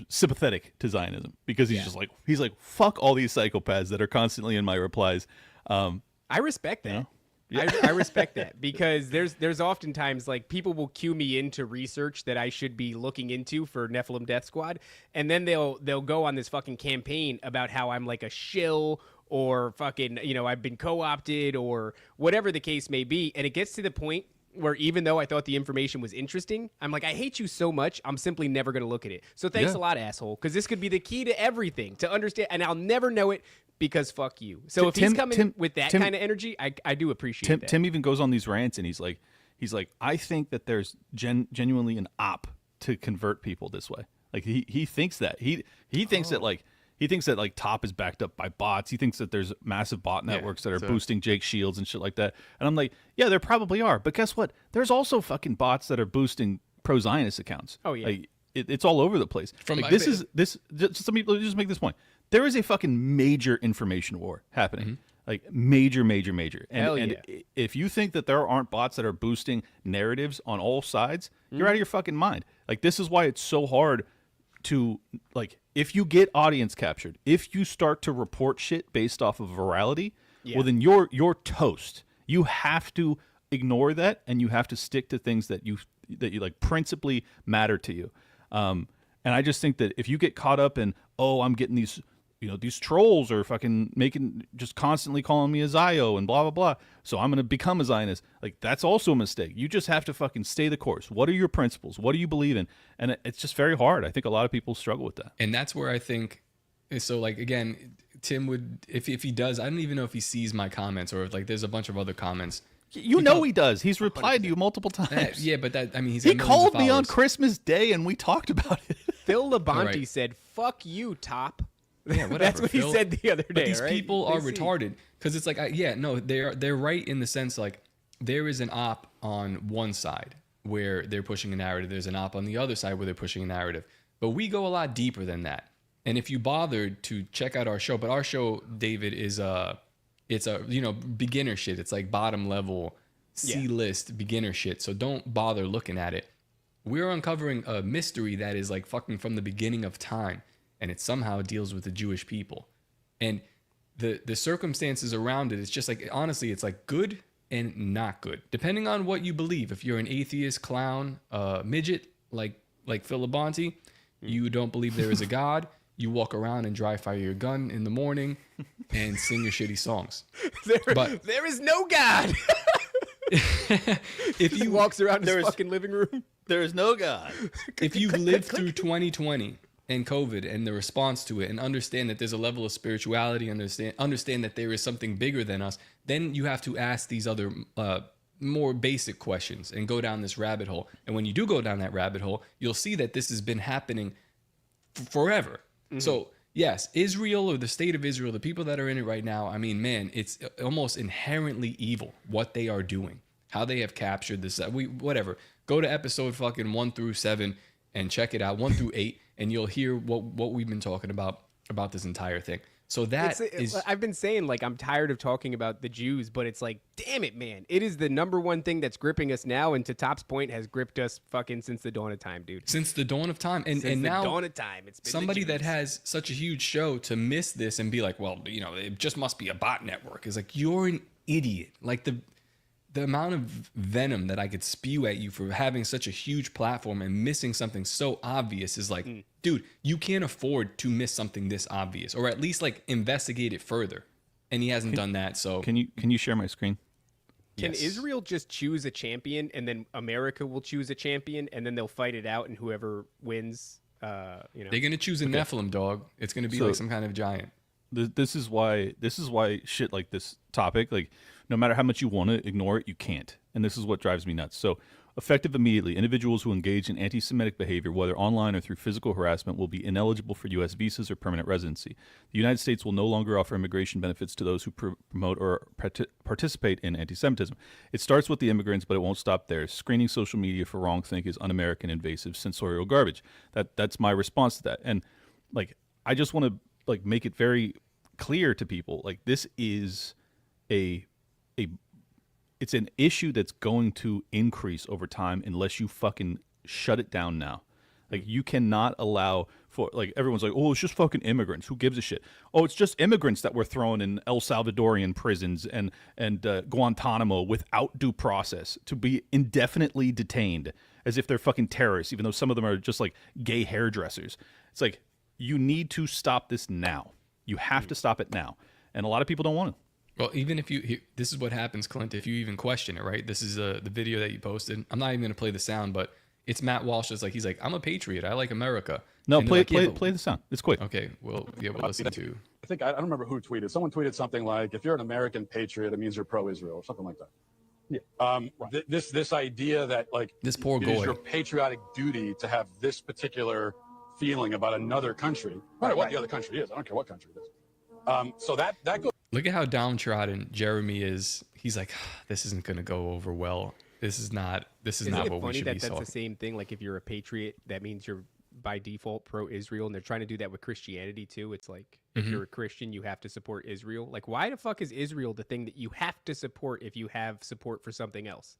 Speaker 4: sympathetic to Zionism, because he's like, fuck all these psychopaths that are constantly in my replies.
Speaker 5: I respect that. I respect that, because there's oftentimes, like, people will cue me into research that I should be looking into for Nephilim Death Squad, and then they'll go on this fucking campaign about how I'm like a shill, or fucking, I've been co-opted, or whatever the case may be. And it gets to the point where, even though I thought the information was interesting, I'm like, I hate you so much, I'm simply never going to look at it. So thanks a lot, asshole, because this could be the key to everything, to understand, and I'll never know it because fuck you. So if he's coming with that kind of energy, I do appreciate that.
Speaker 4: Tim even goes on these rants, and he's like, I think that there's genuinely an op to convert people this way. Like, he thinks that. He thinks that, like, he thinks that, like, Top is backed up by bots. He thinks that there's massive bot networks that are boosting Jake Shields and shit like that. And I'm like, yeah, there probably are. But guess what? There's also fucking bots that are boosting pro-Zionist accounts. Oh, yeah. Like, it's all over the place. Just let me just make this point. There is a fucking major information war happening. Mm-hmm. Like, major. And if you think that there aren't bots that are boosting narratives on all sides, you're out of your fucking mind. Like, this is why it's so hard to, like, if you get audience captured, if you start to report shit based off of virality, well, then you're toast. You have to ignore that, and you have to stick to things that you like principally matter to you. And I just think that if you get caught up in, I'm getting these, these trolls are fucking just constantly calling me a Zio and blah, blah, blah, so I'm going to become a Zionist. Like, that's also a mistake. You just have to fucking stay the course. What are your principles? What do you believe in? And it's just very hard. I think a lot of people struggle with that.
Speaker 3: And that's where I think, so, like, again, Tim would, if he does, I don't even know if he sees my comments, or if, like, there's a bunch of other comments.
Speaker 4: He does. He's replied 100%. To you multiple times.
Speaker 3: Yeah, but that, I mean,
Speaker 4: he called me on Christmas Day and we talked about it.
Speaker 5: Phil Labonte said, "Fuck you, Top." Yeah, whatever. That's what he said the other day.
Speaker 3: But these people are retarded, because it's like, they're right in the sense, like, there is an op on one side where they're pushing a narrative. There's an op on the other side where they're pushing a narrative. But we go a lot deeper than that. And if you bothered to check out our show, but our show, David, is it's a beginner shit. It's like bottom level C-list beginner shit. So don't bother looking at it. We're uncovering a mystery that is like fucking from the beginning of time, and it somehow deals with the Jewish people. And the circumstances around it, it's just like, honestly, it's like good and not good, depending on what you believe. If you're an atheist, clown, midget, like Phil Labonte, you don't believe there is a God, you walk around and dry fire your gun in the morning and sing your shitty songs. There
Speaker 5: is no God. If he walks around his fucking living room.
Speaker 4: There is no God.
Speaker 3: If you've lived through 2020 and COVID and the response to it, and understand that there's a level of spirituality, understand that there is something bigger than us, then you have to ask these other more basic questions and go down this rabbit hole. And when you do go down that rabbit hole, you'll see that this has been happening forever. So yes, Israel, or the state of Israel, the people that are in it right now, I mean, man, it's almost inherently evil what they are doing, how they have captured this. Whatever. Go to episode fucking 1 through 7 and check it out, 1 through 8, and you'll hear what we've been talking about this entire thing. So I've been saying, like, I'm tired of talking about the Jews, but it's like, damn it, man. It is the number one thing that's gripping us now, and to Top's point, has gripped us fucking since the dawn of time, dude. Since the dawn of time. And now, dawn of time, it's been somebody that has such a huge show to miss this and be like, well, you know, it just must be a bot network. It's like, you're an idiot. Like, the amount of venom that I could spew at you for having such a huge platform and missing something so obvious is like, dude, you can't afford to miss something this obvious, or at least like investigate it further. And he hasn't done that. So
Speaker 4: can you share my screen?
Speaker 5: Can Israel just choose a champion, and then America will choose a champion, and then they'll fight it out, and whoever wins, they're
Speaker 3: gonna choose a Nephilim, dog. It's gonna be like some kind of giant.
Speaker 4: This is why shit like this topic, like, no matter how much you want to ignore it, you can't. And this is what drives me nuts. So, effective immediately, individuals who engage in anti-Semitic behavior, whether online or through physical harassment, will be ineligible for U.S. visas or permanent residency. The United States will no longer offer immigration benefits to those who promote or participate in anti-Semitism. It starts with the immigrants, but it won't stop there. Screening social media for wrongthink is un-American, invasive, censorial garbage. That's my response to that. And like, I just want to like make it very clear to people, like, this is it's an issue that's going to increase over time unless you fucking shut it down now. Like, you cannot allow for, like, everyone's like, oh, it's just fucking immigrants. Who gives a shit? Oh, it's just immigrants that were thrown in El Salvadorian prisons and Guantanamo without due process to be indefinitely detained as if they're fucking terrorists, even though some of them are just like gay hairdressers. It's like, you need to stop this now. You have to stop it now. And a lot of people don't want to.
Speaker 3: Well, even if this is what happens, Clint, if you even question it, right? This is the video that you posted. I'm not even going to play the sound, but it's Matt Walsh. He's like, I'm a patriot. I like America.
Speaker 4: No, play the sound. It's quick.
Speaker 3: Okay, we'll listen to.
Speaker 7: I think, I don't remember who tweeted. Someone tweeted something like, if you're an American patriot, it means you're pro-Israel or something like that. Yeah. This idea that, like,
Speaker 3: this poor
Speaker 7: it
Speaker 3: goy.
Speaker 7: is your patriotic duty to have this particular feeling about another country, no matter what the other country is. I don't care what country it is. So that goes.
Speaker 3: Look at how downtrodden Jeremy is. He's like, this isn't going to go over well. This is not what we should be
Speaker 5: Isn't it funny that that's the same thing? Like, if you're a patriot, that means you're by default pro-Israel, and they're trying to do that with Christianity too. It's like, if you're a Christian, you have to support Israel. Like, why the fuck is Israel the thing that you have to support if you have support for something else?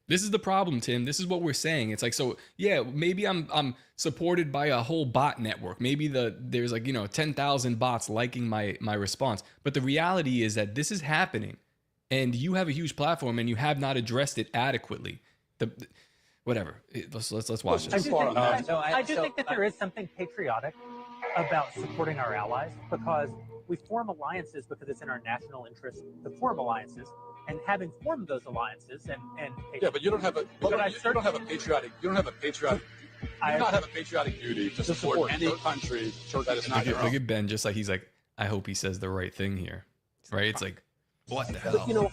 Speaker 3: This is the problem, Tim. This is what we're saying. It's like, so yeah, maybe I'm supported by a whole bot network. Maybe there's like, 10,000 bots liking my response. But the reality is that this is happening, and you have a huge platform, and you have not addressed it adequately. Whatever. Let's watch this.
Speaker 8: I do think that there is something patriotic about supporting our allies, because we form alliances because it's in our national interest to form alliances. And having formed those alliances and
Speaker 7: yeah, but you don't have a patriotic duty to support any country that is not your own.
Speaker 3: Look at Ben, just like he's like, I hope he says the right thing here, right? It's like, what the hell?
Speaker 9: But,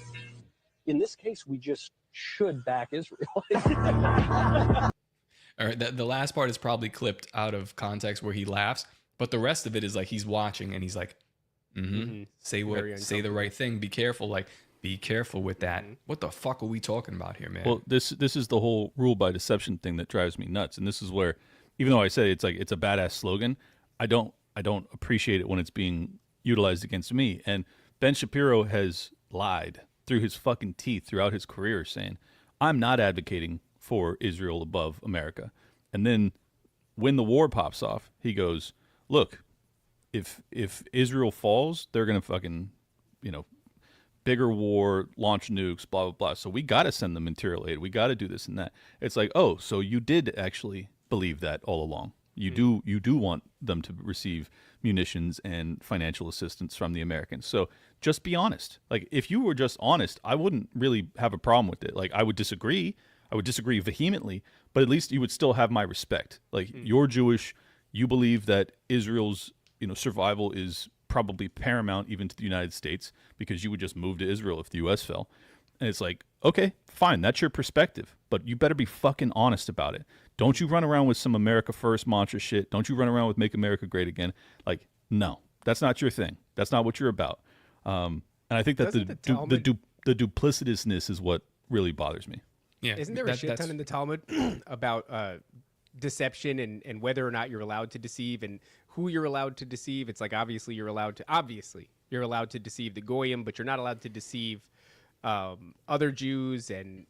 Speaker 9: in this case, we just should back Israel.
Speaker 3: All right, the last part is probably clipped out of context where he laughs, but the rest of it is like he's watching and he's like, say the right thing, be careful, like. Be careful with that. What the fuck are we talking about here, man?
Speaker 4: Well, this is the whole rule by deception thing that drives me nuts. And this is where, even though I say it's a badass slogan, I don't appreciate it when it's being utilized against me. And Ben Shapiro has lied through his fucking teeth throughout his career, saying, I'm not advocating for Israel above America. And then when the war pops off, he goes, look, if Israel falls, they're gonna fucking, bigger war, launch nukes, blah, blah, blah. So we got to send them material aid. We got to do this and that. It's like, oh, so you did actually believe that all along. You do want them to receive munitions and financial assistance from the Americans. So just be honest. Like, if you were just honest, I wouldn't really have a problem with it. Like, I would disagree. I would disagree vehemently, but at least you would still have my respect. Like, you're Jewish, you believe that Israel's, survival is probably paramount even to the United States, because you would just move to Israel if the U.S. fell. And it's like, okay, fine, that's your perspective, but you better be fucking honest about it. Don't you run around with some America First mantra shit. Don't you run around with Make America Great Again. Like, no, that's not your thing. That's not what you're about. And I think that the duplicitousness is what really bothers me.
Speaker 3: Yeah,
Speaker 5: isn't there a shit ton in the Talmud about deception and whether or not you're allowed to deceive and who you're allowed to deceive? It's like, obviously you're allowed to deceive the goyim, but you're not allowed to deceive other Jews, and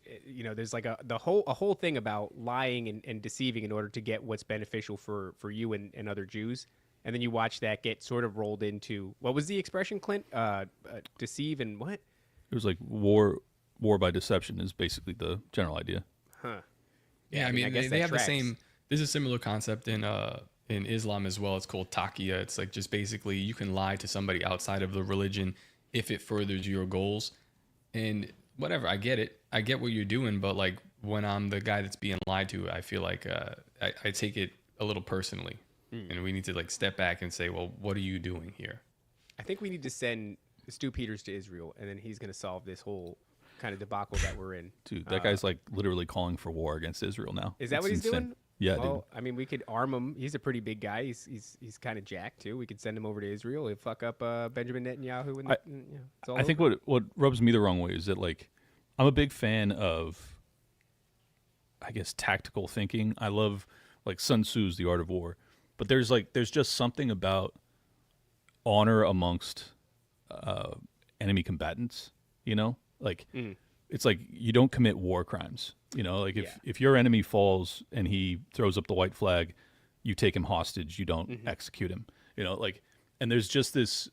Speaker 5: there's like a whole thing about lying and deceiving in order to get what's beneficial for you and other Jews. And then you watch that get sort of rolled into, what was the expression, Clint? Deceive and what?
Speaker 4: It was like war by deception is basically the general idea.
Speaker 5: Huh.
Speaker 3: Yeah, I mean they have the same. There's a similar concept in Islam as well. It's called taqiyya. It's like just basically you can lie to somebody outside of the religion if it furthers your goals. And whatever, I get it. I get what you're doing, but like when I'm the guy that's being lied to, I feel like I take it a little personally. And we need to like step back and say, well, what are you doing here?
Speaker 5: I think we need to send Stu Peters to Israel, and then he's going to solve this whole kind of debacle that we're in.
Speaker 4: Dude, that guy's like literally calling for war against Israel now.
Speaker 5: Is that what he's doing?
Speaker 4: Yeah,
Speaker 5: well,
Speaker 4: dude.
Speaker 5: I mean, we could arm him. He's a pretty big guy. He's kind of jacked too. We could send him over to Israel. He'll fuck up Benjamin Netanyahu. And
Speaker 4: I think what rubs me the wrong way is that, like, I'm a big fan of, I guess, tactical thinking. I love, like, Sun Tzu's The Art of War. But there's just something about honor amongst enemy combatants, Like, it's like you don't commit war crimes. Like if your enemy falls and he throws up the white flag, you take him hostage. You don't execute him. Like, and there's this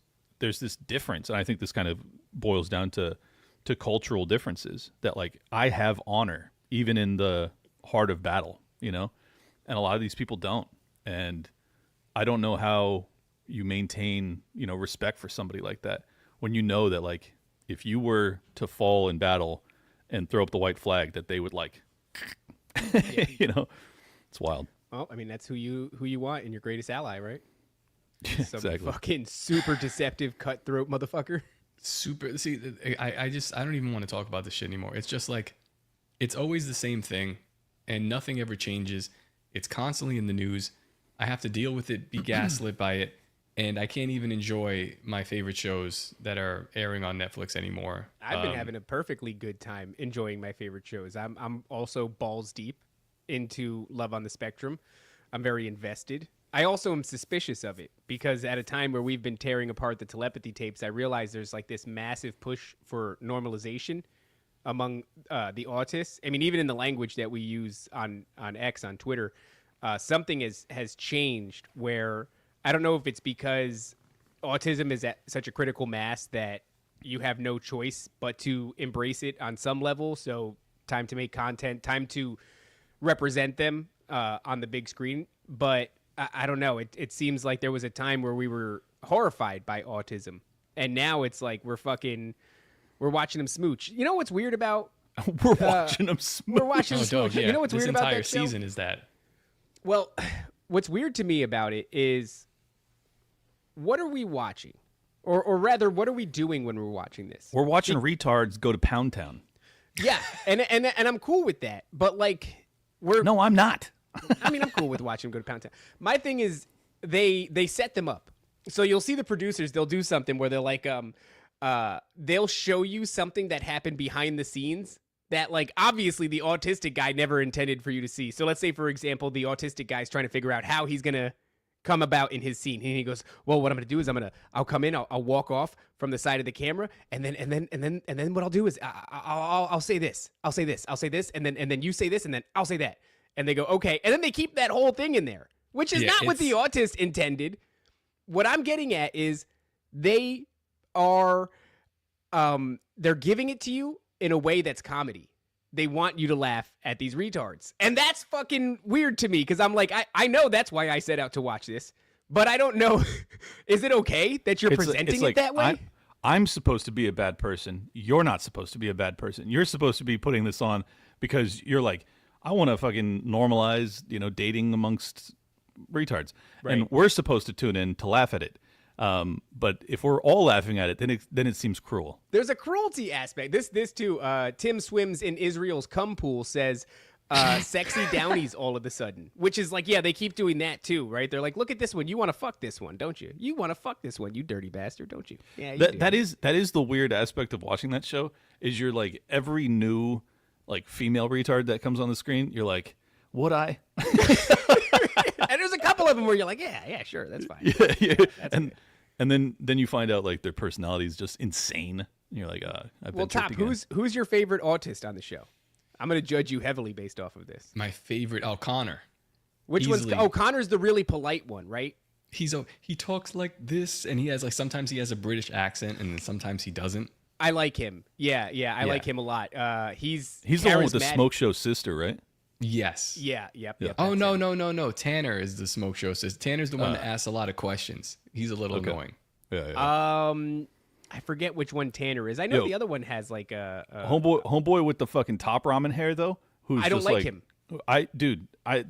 Speaker 4: difference, and I think this kind of boils down to cultural differences. That, like, I have honor even in the heart of battle. And a lot of these people don't. And I don't know how you maintain respect for somebody like that when you know that, like, if you were to fall in battle and throw up the white flag, that they would, like, it's wild.
Speaker 5: Well, I mean, that's who you want in your greatest ally, right? Some
Speaker 4: Exactly.
Speaker 5: fucking super deceptive, cutthroat motherfucker.
Speaker 3: Super. See, I don't even want to talk about this shit anymore. It's just like, it's always the same thing, and nothing ever changes. It's constantly in the news. I have to deal with it, be gaslit by it. And I can't even enjoy my favorite shows that are airing on Netflix anymore.
Speaker 5: I've been having a perfectly good time enjoying my favorite shows. I'm also balls deep into Love on the Spectrum. I'm very invested. I also am suspicious of it because at a time where we've been tearing apart the telepathy tapes, I realize there's like this massive push for normalization among the autists. I mean, even in the language that we use on X, on Twitter, something has changed where I don't know if it's because autism is at such a critical mass that you have no choice but to embrace it on some level. So time to make content, time to represent them on the big screen. But I don't know. It seems like there was a time where we were horrified by autism. And now it's like we're watching them smooch. You know what's weird about...
Speaker 4: we're watching them smooch.
Speaker 5: We're watching them smooch.
Speaker 3: Yeah.
Speaker 5: You know what's weird about that
Speaker 3: This entire season is that.
Speaker 5: Well, what's weird to me about it is... what are we watching? Or rather, what are we doing when we're watching this?
Speaker 4: We're watching retards go to Pound Town.
Speaker 5: Yeah, and I'm cool with that. But, like,
Speaker 4: No, I'm not.
Speaker 5: I mean, I'm cool with watching them go to Pound Town. My thing is they set them up. So you'll see the producers, they'll do something where they're like, they'll show you something that happened behind the scenes that, like, obviously the autistic guy never intended for you to see. So let's say, for example, the autistic guy's trying to figure out how he's going to come about in his scene. And he goes, well, what I'm going to do is I'll come in, I'll walk off from the side of the camera. And then what I'll do is I'll say this, I'll say this, I'll say this. And then you say this, and then I'll say that. And they go, okay. And then they keep that whole thing in there, which is not what the autist intended. What I'm getting at is they are, they're giving it to you in a way that's comedy. They want you to laugh at these retards. And that's fucking weird to me because I'm like, I know that's why I set out to watch this, but I don't know. Is it okay that you're presenting it that way?
Speaker 4: I'm supposed to be a bad person. You're not supposed to be a bad person. You're supposed to be putting this on because you're like, I want to fucking normalize, dating amongst retards, and we're supposed to tune in to laugh at it. But if we're all laughing at it, then it seems cruel.
Speaker 5: There's a cruelty aspect. This too. Tim Swims in Israel's cum pool says, sexy downies all of a sudden, which is like, yeah, they keep doing that too, right? They're like, look at this one. You want to fuck this one, don't you? You want to fuck this one, you dirty bastard, don't you? Yeah, you do.
Speaker 4: That is the weird aspect of watching that show. Is you're like every new like female retard that comes on the screen, you're like, would I?
Speaker 5: And there's a couple of them where you're like, yeah, sure, that's fine.
Speaker 4: Yeah. And then you find out like their personality is just insane. And you're like,
Speaker 5: well, Top, who's your favorite autist on the show? I'm going to judge you heavily based off of this.
Speaker 3: My favorite, Connor.
Speaker 5: Which one's? Oh, Connor's the really polite one, right?
Speaker 3: He talks like this, and he has like sometimes he has a British accent, and then sometimes he doesn't.
Speaker 5: I like him. Yeah, I like him a lot. He's
Speaker 4: the one with the smoke show sister, right?
Speaker 3: Yes.
Speaker 5: Yeah.
Speaker 3: Oh no. Tanner is the smoke show sister. Tanner's the one that asks a lot of questions. He's a little annoying.
Speaker 4: Yeah.
Speaker 5: I forget which one Tanner is. I know the other one has like a
Speaker 4: homeboy with the fucking top ramen hair though. Who's
Speaker 5: I don't
Speaker 4: just
Speaker 5: like him.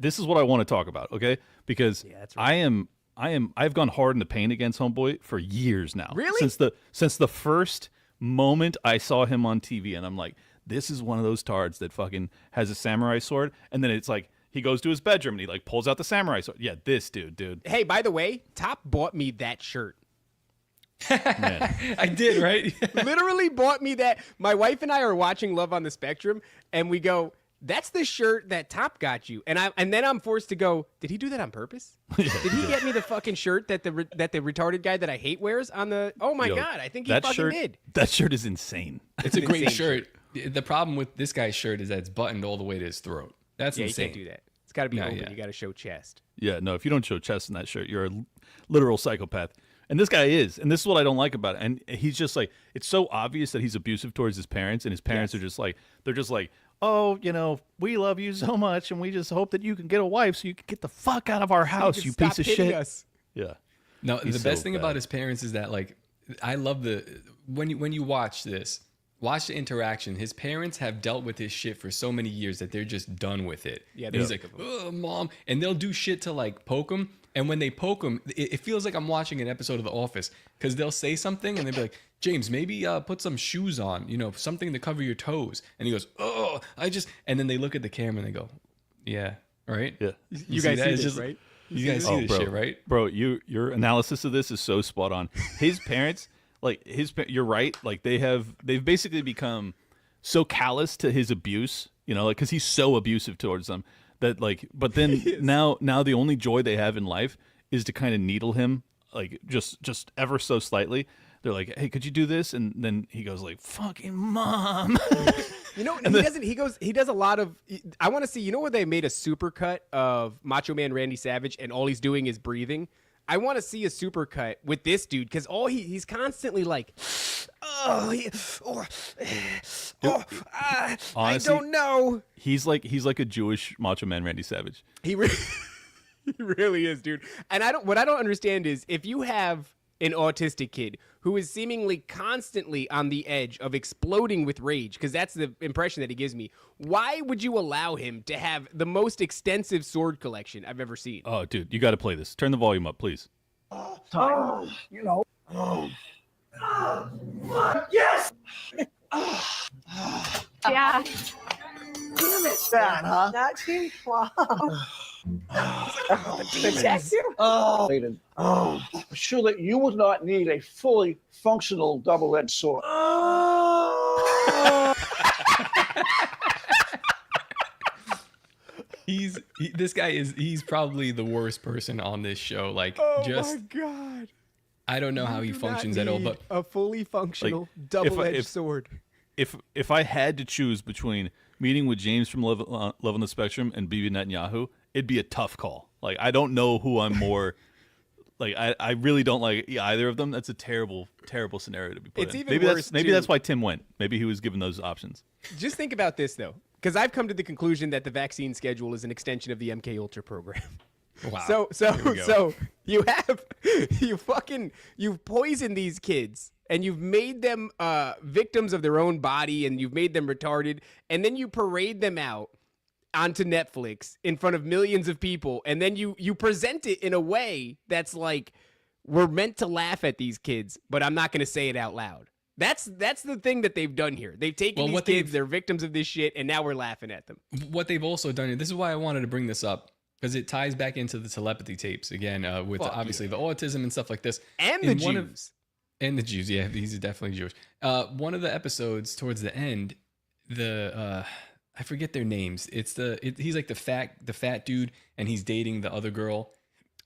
Speaker 4: This is what I want to talk about, okay? Because
Speaker 5: that's right.
Speaker 4: I've gone hard in the paint against homeboy for years now.
Speaker 5: Really?
Speaker 4: Since the first moment I saw him on TV, and I'm like, this is one of those tards that fucking has a samurai sword, and then it's like he goes to his bedroom and he like pulls out the samurai sword. Yeah, this dude.
Speaker 5: Hey, by the way, Top bought me that shirt.
Speaker 4: Man.
Speaker 3: I did, right?
Speaker 5: Literally bought me that. My wife and I are watching Love on the Spectrum, and we go, that's the shirt that Top got you. And then I'm forced to go, did he do that on purpose? Did he get me the fucking shirt that the retarded guy that I hate wears on the? Oh my God, I think he fucking did.
Speaker 4: That shirt is insane.
Speaker 3: It's a great shirt. The problem with this guy's shirt is that it's buttoned all the way to his throat. That's insane.
Speaker 5: You can't do that. It's got to be open. You got to show chest.
Speaker 4: Yeah, no, if you don't show chest in that shirt, you're a literal psychopath. And this guy is. And this is what I don't like about it. And he's just like, it's so obvious that he's abusive towards his parents. And his parents are just like, they're just like, oh, we love you so much. And we just hope that you can get a wife so you can get the fuck out of our house, you piece of shit.
Speaker 5: Us.
Speaker 4: Yeah.
Speaker 3: No, the best thing about his parents is that, like, I love when you watch this, watch the interaction. His parents have dealt with his shit for so many years that they're just done with it.
Speaker 5: Yeah,
Speaker 3: he's like, oh, mom. And they'll do shit to, like, poke him. And when they poke him, it feels like I'm watching an episode of The Office, because they'll say something and they'll be like, James, maybe put some shoes on, something to cover your toes. And he goes, oh, and then they look at the camera and they go, yeah, right?
Speaker 4: Yeah.
Speaker 5: You guys see this, right?
Speaker 3: You guys see this shit, right?
Speaker 4: Bro, your analysis of this is so spot on. His parents, you're right. Like they've basically become so callous to his abuse, because he's so abusive towards them. That but then now the only joy they have in life is to kind of needle him, like just ever so slightly. They're like, hey, could you do this? And then he goes like, fucking mom.
Speaker 5: He doesn't. He does a lot of. I want to see. Where they made a supercut of Macho Man Randy Savage, and all he's doing is breathing. I want to see a supercut with this dude, because he's constantly like, honestly, I don't know.
Speaker 4: He's like a Jewish Macho Man Randy Savage.
Speaker 5: He really is, dude. And what I don't understand is, if you have an autistic kid who is seemingly constantly on the edge of exploding with rage, because that's the impression that he gives me, why would you allow him to have the most extensive sword collection I've ever seen?
Speaker 4: Oh, dude, you got to play this. Turn the volume up, please.
Speaker 10: Yes!
Speaker 1: Yeah.
Speaker 10: Damn it, that, huh? That team detective? I'm sure that you would not need a fully functional double-edged sword.
Speaker 3: This guy he's probably the worst person on this show. Like,
Speaker 5: my God.
Speaker 3: I don't know how he functions at all, but
Speaker 5: a fully functional double-edged sword.
Speaker 4: If I had to choose between meeting with James from Love on the Spectrum and Bibi Netanyahu, it'd be a tough call. Like, I don't know who I'm more. Like, I really don't like either of them. That's a terrible, terrible scenario to be put in. Maybe that's why Tim went. Maybe he was given those options.
Speaker 5: Just think about this, though, because I've come to the conclusion that the vaccine schedule is an extension of the MK Ultra program.
Speaker 3: Wow.
Speaker 5: So you've poisoned these kids and you've made them victims of their own body, and you've made them retarded, and then you parade them out onto Netflix in front of millions of people, and then you present it in a way that's like, we're meant to laugh at these kids, but I'm not going to say it out loud. That's the thing that they've done here. They've taken these kids, they're victims of this shit, and now we're laughing at them.
Speaker 3: What they've also done, this is why I wanted to bring this up, because it ties back into the telepathy tapes again, with obviously the autism and stuff like this.
Speaker 5: And the Jews.
Speaker 3: And the Jews, yeah, he's definitely Jewish. One of the episodes towards the end, I forget their names. He's like the fat dude, and he's dating the other girl.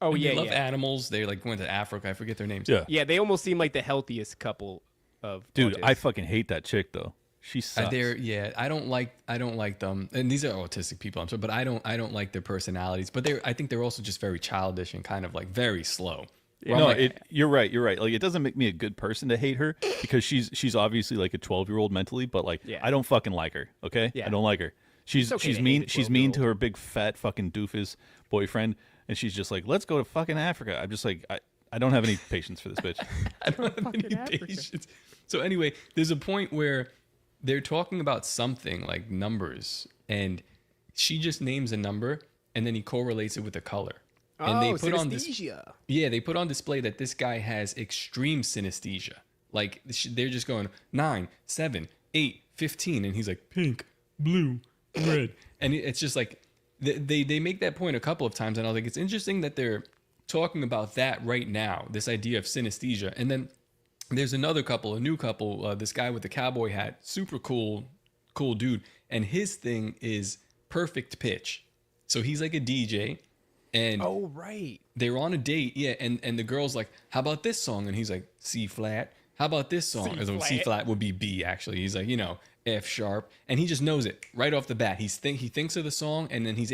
Speaker 5: Oh,
Speaker 3: and
Speaker 5: yeah,
Speaker 3: they love animals. They like went to Africa. I forget their names.
Speaker 5: Yeah, they almost seem like the healthiest couple of
Speaker 4: Dude,
Speaker 5: autists.
Speaker 4: I fucking hate that chick though. She sucks.
Speaker 3: I don't like them. And these are autistic people, I'm sorry, but I don't like their personalities. But I think they're also just very childish and kind of like very slow.
Speaker 4: You're right. Like, it doesn't make me a good person to hate her because she's obviously like a 12-year-old mentally, but like I don't fucking like her. Okay, I don't like her. She's mean. She's mean to her big fat fucking doofus boyfriend, and she's just like, let's go to fucking Africa. I'm just like, I don't have any patience for this bitch.
Speaker 3: I don't have any patience. So anyway, there's a point where they're talking about something like numbers, and she just names a number, and then he correlates it with a color. And they put
Speaker 5: synesthesia.
Speaker 3: they put on display that this guy has extreme synesthesia. Like, they're just going 9, 7, 8, 15, and he's like pink, blue, red, and it's just like they make that point a couple of times, and I was like, it's interesting that they're talking about that right now, this idea of synesthesia. And then there's another couple, a new couple, this guy with the cowboy hat, super cool dude, and his thing is perfect pitch. So he's like a DJ. And they're on a date, and the girl's like, how about this song? And he's like, C flat. How about this song? C flat would be B, actually. He's like, F sharp. And he just knows it right off the bat. He thinks of the song, and then he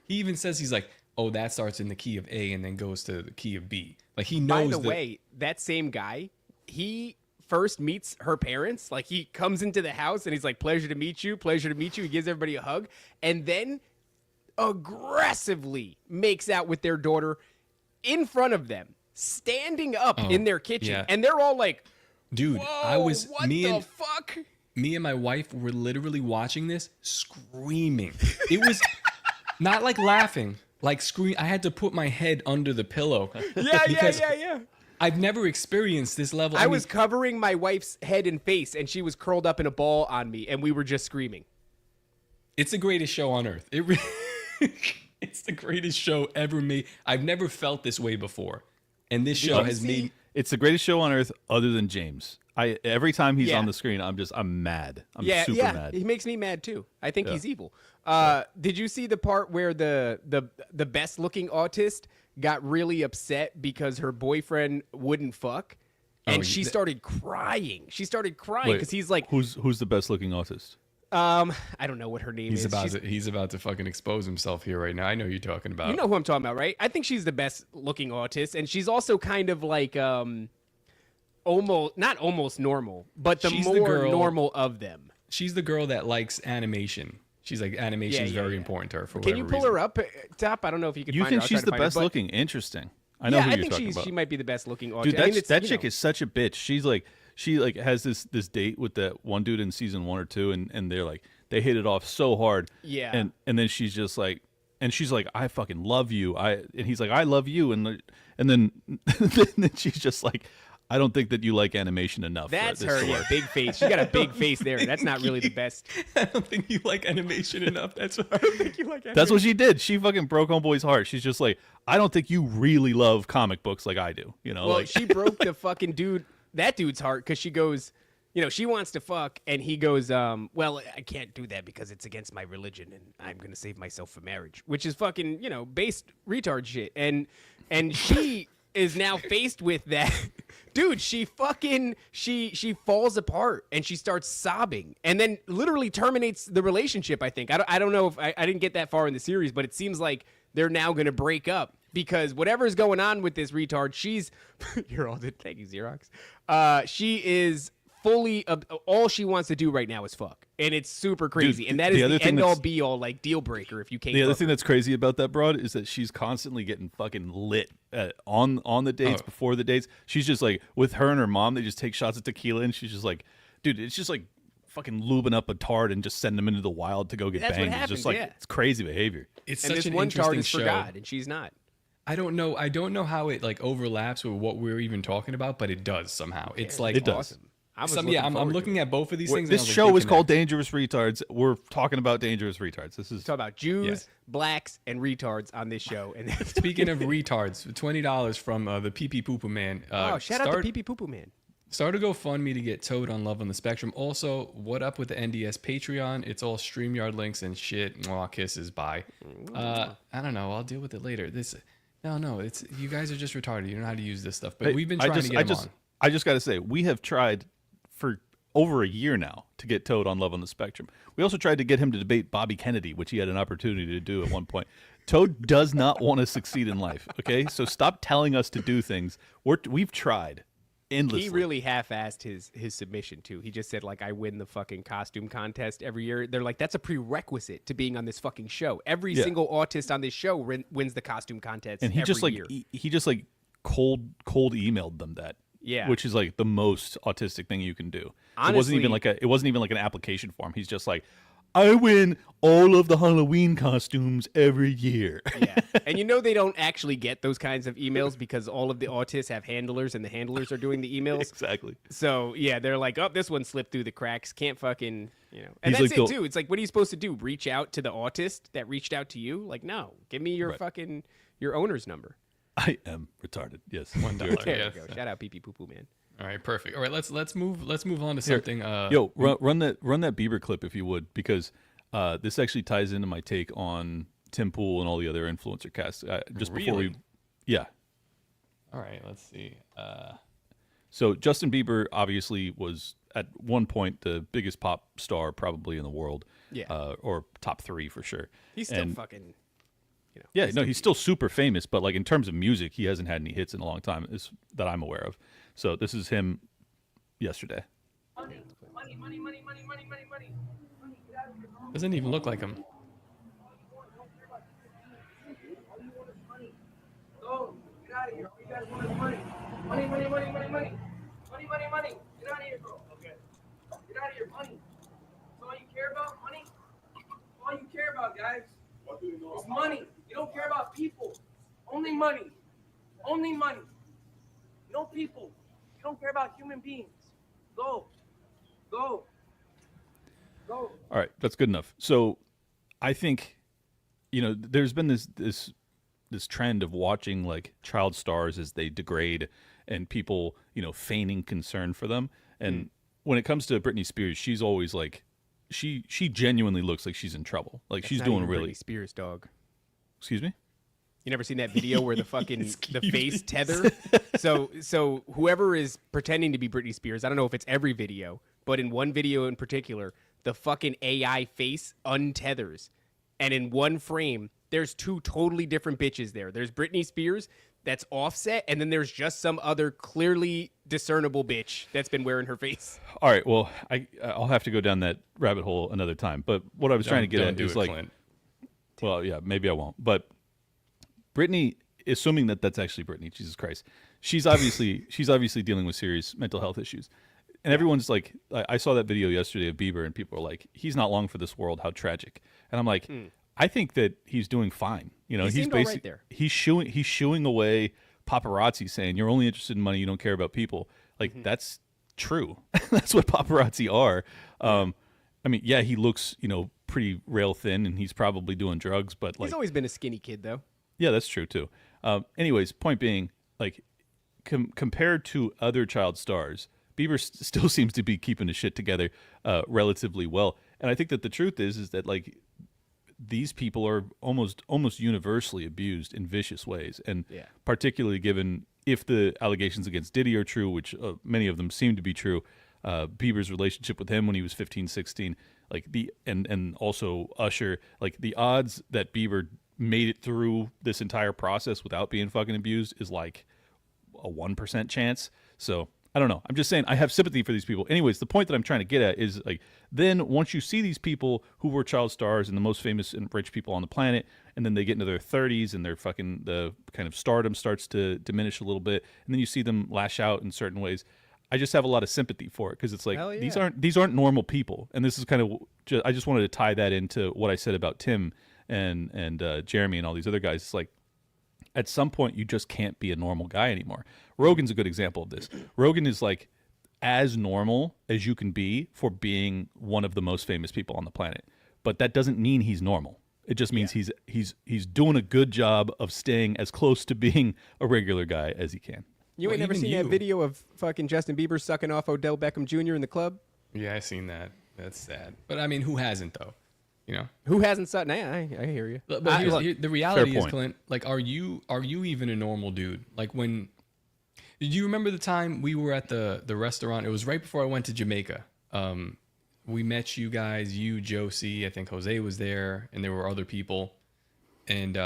Speaker 3: even says, he's like, oh, that starts in the key of A and then goes to the key of B. Like, he knows.
Speaker 5: By the way, that same guy, he first meets her parents. Like, he comes into the house, and he's like, pleasure to meet you. He gives everybody a hug. And then aggressively makes out with their daughter in front of them, standing up in their kitchen, and they're all like,
Speaker 3: dude,
Speaker 5: fuck?
Speaker 3: Me and my wife were literally watching this screaming. It was not like laughing, like scream. I had to put my head under the pillow.
Speaker 5: Yeah.
Speaker 3: I've never experienced this level.
Speaker 5: I was covering my wife's head and face, and she was curled up in a ball on me, and we were just screaming.
Speaker 3: It's the greatest show on earth. It's the greatest show ever made. I've never felt this way before, and this show has made.
Speaker 4: It's the greatest show on earth, other than James. Every time he's on the screen, I'm mad. I'm super mad.
Speaker 5: He makes me mad too. I think he's evil. Did you see the part where the best looking autist got really upset because her boyfriend wouldn't fuck, and she started crying. She started crying because he's like,
Speaker 4: who's the best looking autist?
Speaker 5: I don't know what her name is.
Speaker 3: He's about to fucking expose himself here right now. I know who you're talking about.
Speaker 5: You know who I'm talking about, right? I think she's the best looking autist, and she's also kind of like not almost normal, but the more normal of them.
Speaker 3: She's the girl that likes animation. She's like, animation is very important to her for whatever
Speaker 5: reason. Can you pull her up, Top? I don't know if you can.
Speaker 4: You
Speaker 5: find her.
Speaker 4: think she's the best looking? Interesting. I know who you're talking about.
Speaker 5: She might be the best looking autist.
Speaker 4: Dude, that chick is such a bitch. She has this date with that one dude in season 1 or 2, and they're like, they hit it off so hard.
Speaker 5: Yeah.
Speaker 4: And then she's just like, I fucking love you. And he's like, I love you. And then then she's just like, I don't think that you like animation enough.
Speaker 5: That's her, big face. She got a big face there. That's not really the best.
Speaker 3: I don't think you like animation enough. That's what I don't think you like animation.
Speaker 4: That's what she did. She fucking broke homeboy's heart. She's just like, I don't think you really love comic books like I do.
Speaker 5: Well, she broke the fucking that dude's heart, because she goes, she wants to fuck, and he goes, well, I can't do that because it's against my religion, and I'm going to save myself for marriage, which is fucking, based retard shit. And she is now faced with that. Dude, she falls apart, and she starts sobbing, and then literally terminates the relationship, I think. I don't know if I didn't get that far in the series, but it seems like they're now going to break up, because whatever's going on with this retard, she's... You're all good. Thank you, Xerox. She is fully all she wants to do right now is fuck, and it's super crazy.
Speaker 4: Dude,
Speaker 5: and that is
Speaker 4: other
Speaker 5: the
Speaker 4: thing
Speaker 5: end all
Speaker 4: that's-
Speaker 5: be all like deal breaker if you can't.
Speaker 4: The other
Speaker 5: fuck
Speaker 4: thing
Speaker 5: her.
Speaker 4: that's crazy about that broad is that she's constantly getting fucking lit on the dates, before the dates. She's just like, with her and her mom, they just take shots of tequila, and she's just like, dude, it's just like fucking lubing up a tard and just send them into the wild to go get
Speaker 5: That's what
Speaker 4: banged. It's
Speaker 5: happens,
Speaker 4: just like,
Speaker 5: yeah.
Speaker 4: it's crazy behavior.
Speaker 3: It's
Speaker 5: and
Speaker 3: such
Speaker 5: this
Speaker 3: an
Speaker 5: one tard
Speaker 3: interesting
Speaker 5: is for
Speaker 3: show.
Speaker 5: God, and she's not.
Speaker 3: I don't know how it like overlaps with what we're even talking about, but it does somehow. It's like
Speaker 4: It does.
Speaker 5: Awesome. I was
Speaker 3: I'm
Speaker 5: looking forward to
Speaker 3: looking
Speaker 5: it.
Speaker 3: at both of these things.
Speaker 4: This
Speaker 3: and I was
Speaker 4: show
Speaker 3: like,
Speaker 4: is
Speaker 3: they
Speaker 4: called
Speaker 3: connect.
Speaker 4: Dangerous Retards. We're talking about Dangerous Retards. This is
Speaker 5: Talk about Jews, blacks, and retards on this show. And
Speaker 3: Speaking of retards, $20 from the Pee Pee Poo Poo Man.
Speaker 5: shout out to Pee Pee Poo Poo Man.
Speaker 3: Start a GoFundMe to get Toad on Love on the Spectrum. Also, what up with the NDS Patreon? It's all StreamYard links and shit. Mwah, kisses, bye. I don't know. I'll deal with it later. No, it's you guys are just retarded. You don't know how to use this stuff. But
Speaker 4: Hey,
Speaker 3: we've been trying to get him on.
Speaker 4: I just got to say, we have tried for over a year now to get Toad on Love on the Spectrum. We also tried to get him to debate Bobby Kennedy, which he had an opportunity to do at one point. Toad does not want to succeed in life, okay? So stop telling us to do things. We've tried endlessly.
Speaker 5: He really half-assed his submission too. He just said like, I win the fucking costume contest every year. They're like, that's a prerequisite to being on this fucking show. Every
Speaker 4: Yeah.
Speaker 5: single autist on this show wins the costume contest.
Speaker 4: And he
Speaker 5: every
Speaker 4: just like
Speaker 5: year.
Speaker 4: he just like cold emailed them that.
Speaker 5: Yeah.
Speaker 4: Which is like the most autistic thing you can do.
Speaker 5: Honestly,
Speaker 4: it wasn't even like an application form. He's just like, I win all of the Halloween costumes every year.
Speaker 5: Yeah. And you know they don't actually get those kinds of emails because all of the autists have handlers and the handlers are doing the emails.
Speaker 4: Exactly.
Speaker 5: So, yeah, they're like, oh, this one slipped through the cracks. Can't fucking, And
Speaker 4: He's
Speaker 5: that's
Speaker 4: like
Speaker 5: it, too. It's like, what are you supposed to do? Reach out to the autist that reached out to you? Like, no. Give me your fucking, your owner's number.
Speaker 4: I am retarded. Yes.
Speaker 3: $1.
Speaker 5: There
Speaker 3: Yes.
Speaker 5: we go. Shout out Pee Pee Poo Poo Man.
Speaker 3: All right, perfect. All right, let's move on to something.
Speaker 4: Yo, run that Bieber clip if you would, because this actually ties into my take on Tim Pool and all the other influencer casts. Just before
Speaker 3: Really?
Speaker 4: we, yeah.
Speaker 3: All right, let's see.
Speaker 4: So Justin Bieber obviously was at one point the biggest pop star probably in the world.
Speaker 5: Yeah.
Speaker 4: Or top 3 for sure.
Speaker 5: He's still fucking,
Speaker 4: Yeah, no, he's still super famous, but like in terms of music, he hasn't had any hits in a long time, that I'm aware of. So this is him yesterday.
Speaker 3: Doesn't even look like him.
Speaker 11: Go, get out of here. You guys want money. Money. Get out of here, bro. Okay. Get out of here, money. That's all you care about, money? All you care about, guys, is money. You don't care about people. Only money. Only money. No people. You don't care about human beings. Go.
Speaker 4: All right, that's good enough. So I think, there's been this trend of watching like child stars as they degrade and people, feigning concern for them. And when it comes to Britney Spears, she's always like, she genuinely looks like she's in trouble. Like
Speaker 5: That's
Speaker 4: she's
Speaker 5: not
Speaker 4: doing
Speaker 5: even
Speaker 4: really.
Speaker 5: Britney Spears, dog.
Speaker 4: Excuse me?
Speaker 5: You never seen that video where the fucking the face tether? So whoever is pretending to be Britney Spears, I don't know if it's every video, but in one video in particular, the fucking AI face untethers. And in one frame, there's 2 totally different bitches there. There's Britney Spears that's offset, and then there's just some other clearly discernible bitch that's been wearing her face.
Speaker 4: All right, well, I'll have to go down that rabbit hole another time. But what I was trying to get at is like,
Speaker 3: Clint.
Speaker 4: well, yeah, maybe I won't. But Britney, assuming that that's actually Britney, Jesus Christ, she's obviously dealing with serious mental health issues, and everyone's like, I saw that video yesterday of Bieber, and people are like, he's not long for this world, how tragic. And I'm like, I think that he's doing fine. He's
Speaker 5: seemed all right there.
Speaker 4: He's shooing away paparazzi, saying you're only interested in money, you don't care about people. Like that's true. That's what paparazzi are. I mean, yeah, he looks pretty rail thin, and he's probably doing drugs, but like
Speaker 5: He's always been a skinny kid, though.
Speaker 4: yeah, that's true too. Anyways, point being, like, compared to other child stars, Bieber still seems to be keeping his shit together relatively well. And I think that the truth is that like these people are almost universally abused in vicious ways, and particularly given if the allegations against Diddy are true, which many of them seem to be true. Bieber's relationship with him when he was 15, 16, like and also Usher, like the odds that Bieber made it through this entire process without being fucking abused is like a 1% chance. So I don't know. I'm just saying I have sympathy for these people. Anyways, the point that I'm trying to get at is like, then once you see these people who were child stars and the most famous and rich people on the planet, and then they get into their 30s and their fucking, the kind of stardom starts to diminish a little bit, and then you see them lash out in certain ways. I just have a lot of sympathy for it because it's like these aren't normal people, and this is kind of I just wanted to tie that into what I said about Tim and Jeremy and all these other guys. It's like at some point you just can't be a normal guy anymore. Rogan's a good example of this. Rogan is like as normal as you can be for being one of the most famous people on the planet, but that doesn't mean he's normal. It just means he's doing a good job of staying as close to being a regular guy as he can.
Speaker 5: You ain't never seen that video of fucking Justin Bieber sucking off Odell Beckham Jr. in the club?
Speaker 3: Yeah, I seen that. That's sad. But I mean, who hasn't though? You know,
Speaker 5: who hasn't sucked? Nah, I hear you.
Speaker 3: But the reality is, Clint, like, are you even a normal dude? Like, when did you remember the time we were at the restaurant? It was right before I went to Jamaica. We met you guys, you, Josie, I think Jose was there, and there were other people, and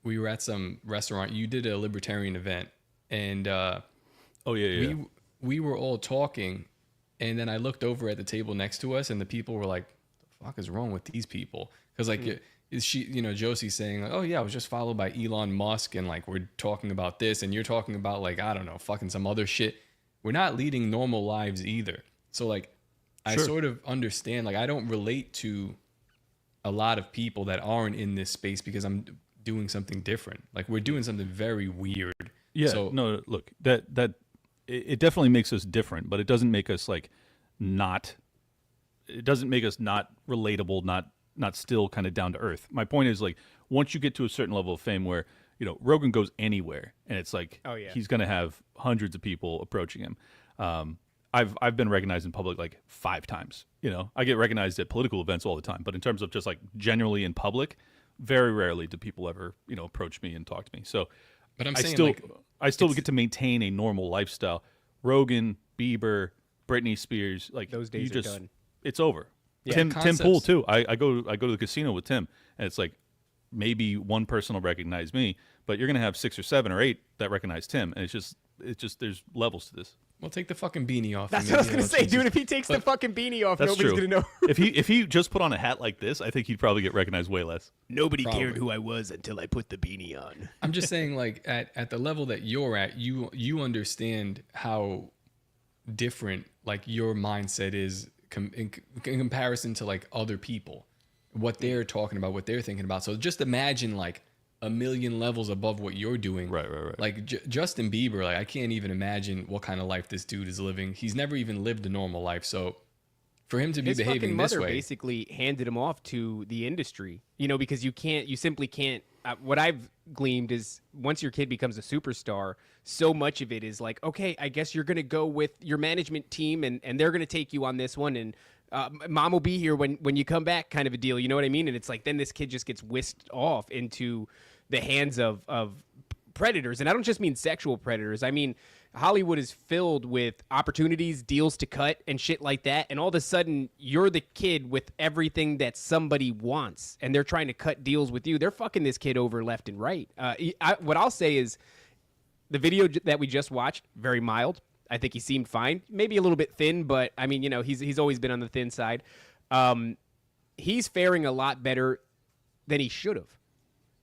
Speaker 3: we were at some restaurant. You did a libertarian event. And we were all talking, and then I looked over at the table next to us, and the people were like, "The fuck is wrong with these people?" Because like, is she, you know, Josie saying like, "Oh yeah, I was just followed by Elon Musk, and like we're talking about this, and you're talking about like I don't know, fucking some other shit." We're not leading normal lives either. So like, I sort of understand. Like, I don't relate to a lot of people that aren't in this space because I'm doing something different. Like, we're doing something very weird.
Speaker 4: Yeah,
Speaker 3: so,
Speaker 4: no, look, that it definitely makes us different, but it doesn't make us like not. It doesn't make us not relatable, not still kind of down to earth. My point is like once you get to a certain level of fame where you know Rogan goes anywhere, and it's like he's gonna have hundreds of people approaching him. I've been recognized in public like 5 times. You know, I get recognized at political events all the time, but in terms of just like generally in public, very rarely do people ever approach me and talk to me. So.
Speaker 3: But I'm saying,
Speaker 4: I still get to maintain a normal lifestyle. Rogan, Bieber, Britney Spears, like
Speaker 5: those days are done.
Speaker 4: It's over. Yeah, Tim Pool too. I go to the casino with Tim, and it's like maybe one person will recognize me, but you're gonna have 6 or 7 or 8 that recognize Tim, and it's just there's levels to this.
Speaker 3: Well, take the fucking beanie off.
Speaker 5: That's what I was gonna say, dude. If he takes the fucking beanie off, nobody's gonna know.
Speaker 4: if he just put on a hat like this, I think he'd probably get recognized way less.
Speaker 5: Nobody cared who I was until I put the beanie on.
Speaker 3: I'm just saying, like at the level that you're at, you understand how different like your mindset is in comparison to like other people, what they're talking about, what they're thinking about. So just imagine like a million levels above what you're doing.
Speaker 4: Right.
Speaker 3: Like Justin Bieber, like I can't even imagine what kind of life this dude is living. He's never even lived a normal life. So for him to be behaving this way,
Speaker 5: basically handed him off to the industry, because you simply can't. What I've gleaned is once your kid becomes a superstar, so much of it is like, okay, I guess you're going to go with your management team and they're going to take you on this one. And mom will be here when you come back, kind of a deal. You know what I mean? And it's like, then this kid just gets whisked off into the hands of predators. And I don't just mean sexual predators. I mean, Hollywood is filled with opportunities, deals to cut and shit like that. And all of a sudden you're the kid with everything that somebody wants and they're trying to cut deals with you. They're fucking this kid over left and right. What I'll say is the video that we just watched, very mild. I think he seemed fine, maybe a little bit thin, but I mean, he's always been on the thin side. He's faring a lot better than he should have.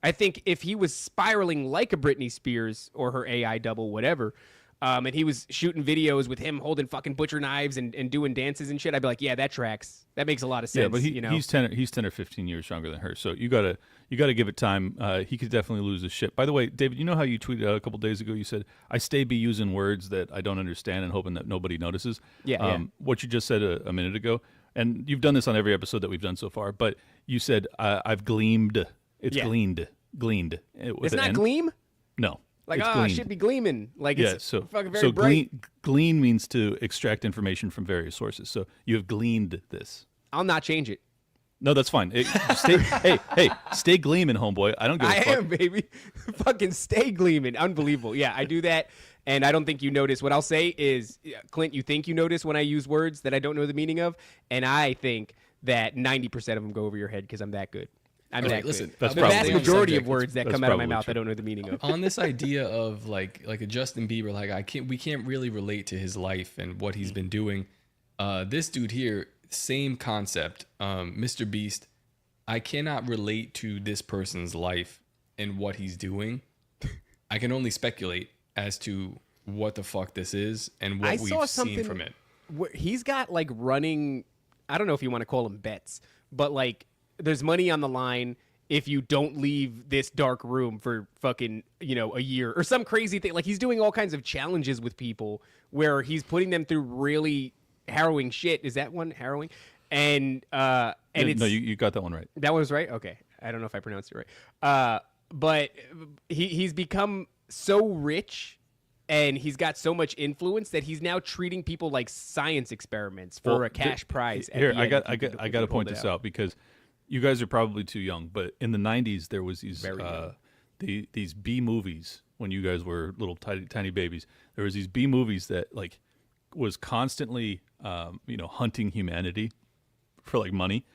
Speaker 5: I think if he was spiraling like a Britney Spears or her AI double, whatever, and he was shooting videos with him holding fucking butcher knives and doing dances and shit, I'd be like, yeah, that tracks. That makes a lot of sense.
Speaker 4: Yeah, but he's 10 or 15 years younger than her, so you gotta give it time. He could definitely lose his shit. By the way, David, you know how you tweeted out a couple days ago? You said, "I stay be using words that I don't understand and hoping that nobody notices."
Speaker 5: Yeah.
Speaker 4: What you just said a minute ago, and you've done this on every episode that we've done so far. But you said, "I've gleamed." It's gleaned.
Speaker 5: It's not gleam.
Speaker 4: No.
Speaker 5: Like, it should be gleaming. Like, it's fucking very bright.
Speaker 4: Glean means to extract information from various sources. So you have gleaned this.
Speaker 5: I'll not change it.
Speaker 4: No, that's fine. Stay gleaming, homeboy. I don't give a fuck.
Speaker 5: I am, baby. Fucking stay gleaming. Unbelievable. Yeah, I do that, and I don't think you notice. What I'll say is, Clint, you think you notice when I use words that I don't know the meaning of, and I think that 90% of them go over your head because I'm that good. I'm
Speaker 3: Okay,
Speaker 5: that
Speaker 3: listen,
Speaker 5: good.
Speaker 3: that's
Speaker 5: The
Speaker 3: probably
Speaker 5: vast
Speaker 3: on the
Speaker 5: majority of
Speaker 3: subject.
Speaker 5: words that
Speaker 4: That's
Speaker 5: come out of my
Speaker 4: probably
Speaker 5: mouth,
Speaker 4: true.
Speaker 5: I don't know the meaning of.
Speaker 3: On this idea of like a Justin Bieber, like we can't really relate to his life and what he's been doing. This dude here, same concept. MrBeast, I cannot relate to this person's life and what he's doing. I can only speculate as to what the fuck this is and what we've seen from it.
Speaker 5: He's got like running, I don't know if you want to call them bets, but like there's money on the line if you don't leave this dark room for fucking, a year or some crazy thing. Like he's doing all kinds of challenges with people where he's putting them through really harrowing shit. Is that one harrowing? And it's
Speaker 4: no, you got that one right.
Speaker 5: That was right. Okay, I don't know if I pronounced it right. But he's become so rich, and he's got so much influence that he's now treating people like science experiments for a cash prize.
Speaker 4: Here, I got to point this out because you guys are probably too young. But in the '90s, there was these B movies when you guys were little tiny babies. There was these B movies that like was constantly hunting humanity for like money,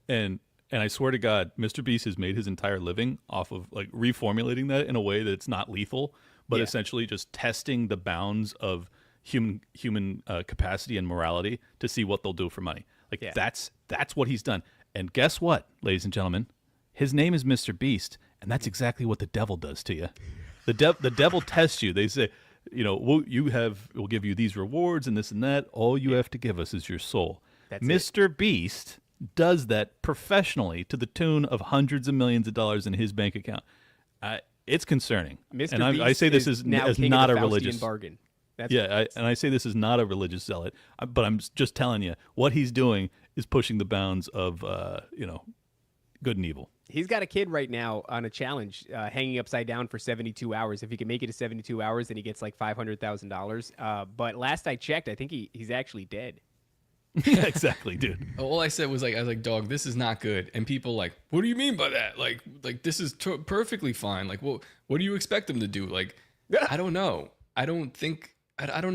Speaker 4: and I swear to God, MrBeast has made his entire living off of like reformulating that in a way that's not lethal, but essentially just testing the bounds of human capacity and morality to see what they'll do for money. Like that's what he's done. And guess what, ladies and gentlemen, his name is MrBeast, and that's exactly what the devil does to you. The devil tests you. They say, we'll give you these rewards and this and that. All you have to give us is your soul. MrBeast does that professionally to the tune of hundreds of millions of dollars in his bank account. It's concerning. And I say this is not a religious
Speaker 5: bargain.
Speaker 4: And I say this is not a religious zealot, but I'm just telling you what he's doing is pushing the bounds of good and evil.
Speaker 5: He's got a kid right now on a challenge, hanging upside down for 72 hours. If he can make it to 72 hours, then he gets like $500,000. But last I checked, I think he's actually dead.
Speaker 4: Yeah, exactly, dude.
Speaker 3: All I said was I was like, dog, this is not good. And people like, what do you mean by that? Like this is perfectly fine. Like, what do you expect them to do? Like, I don't know. I don't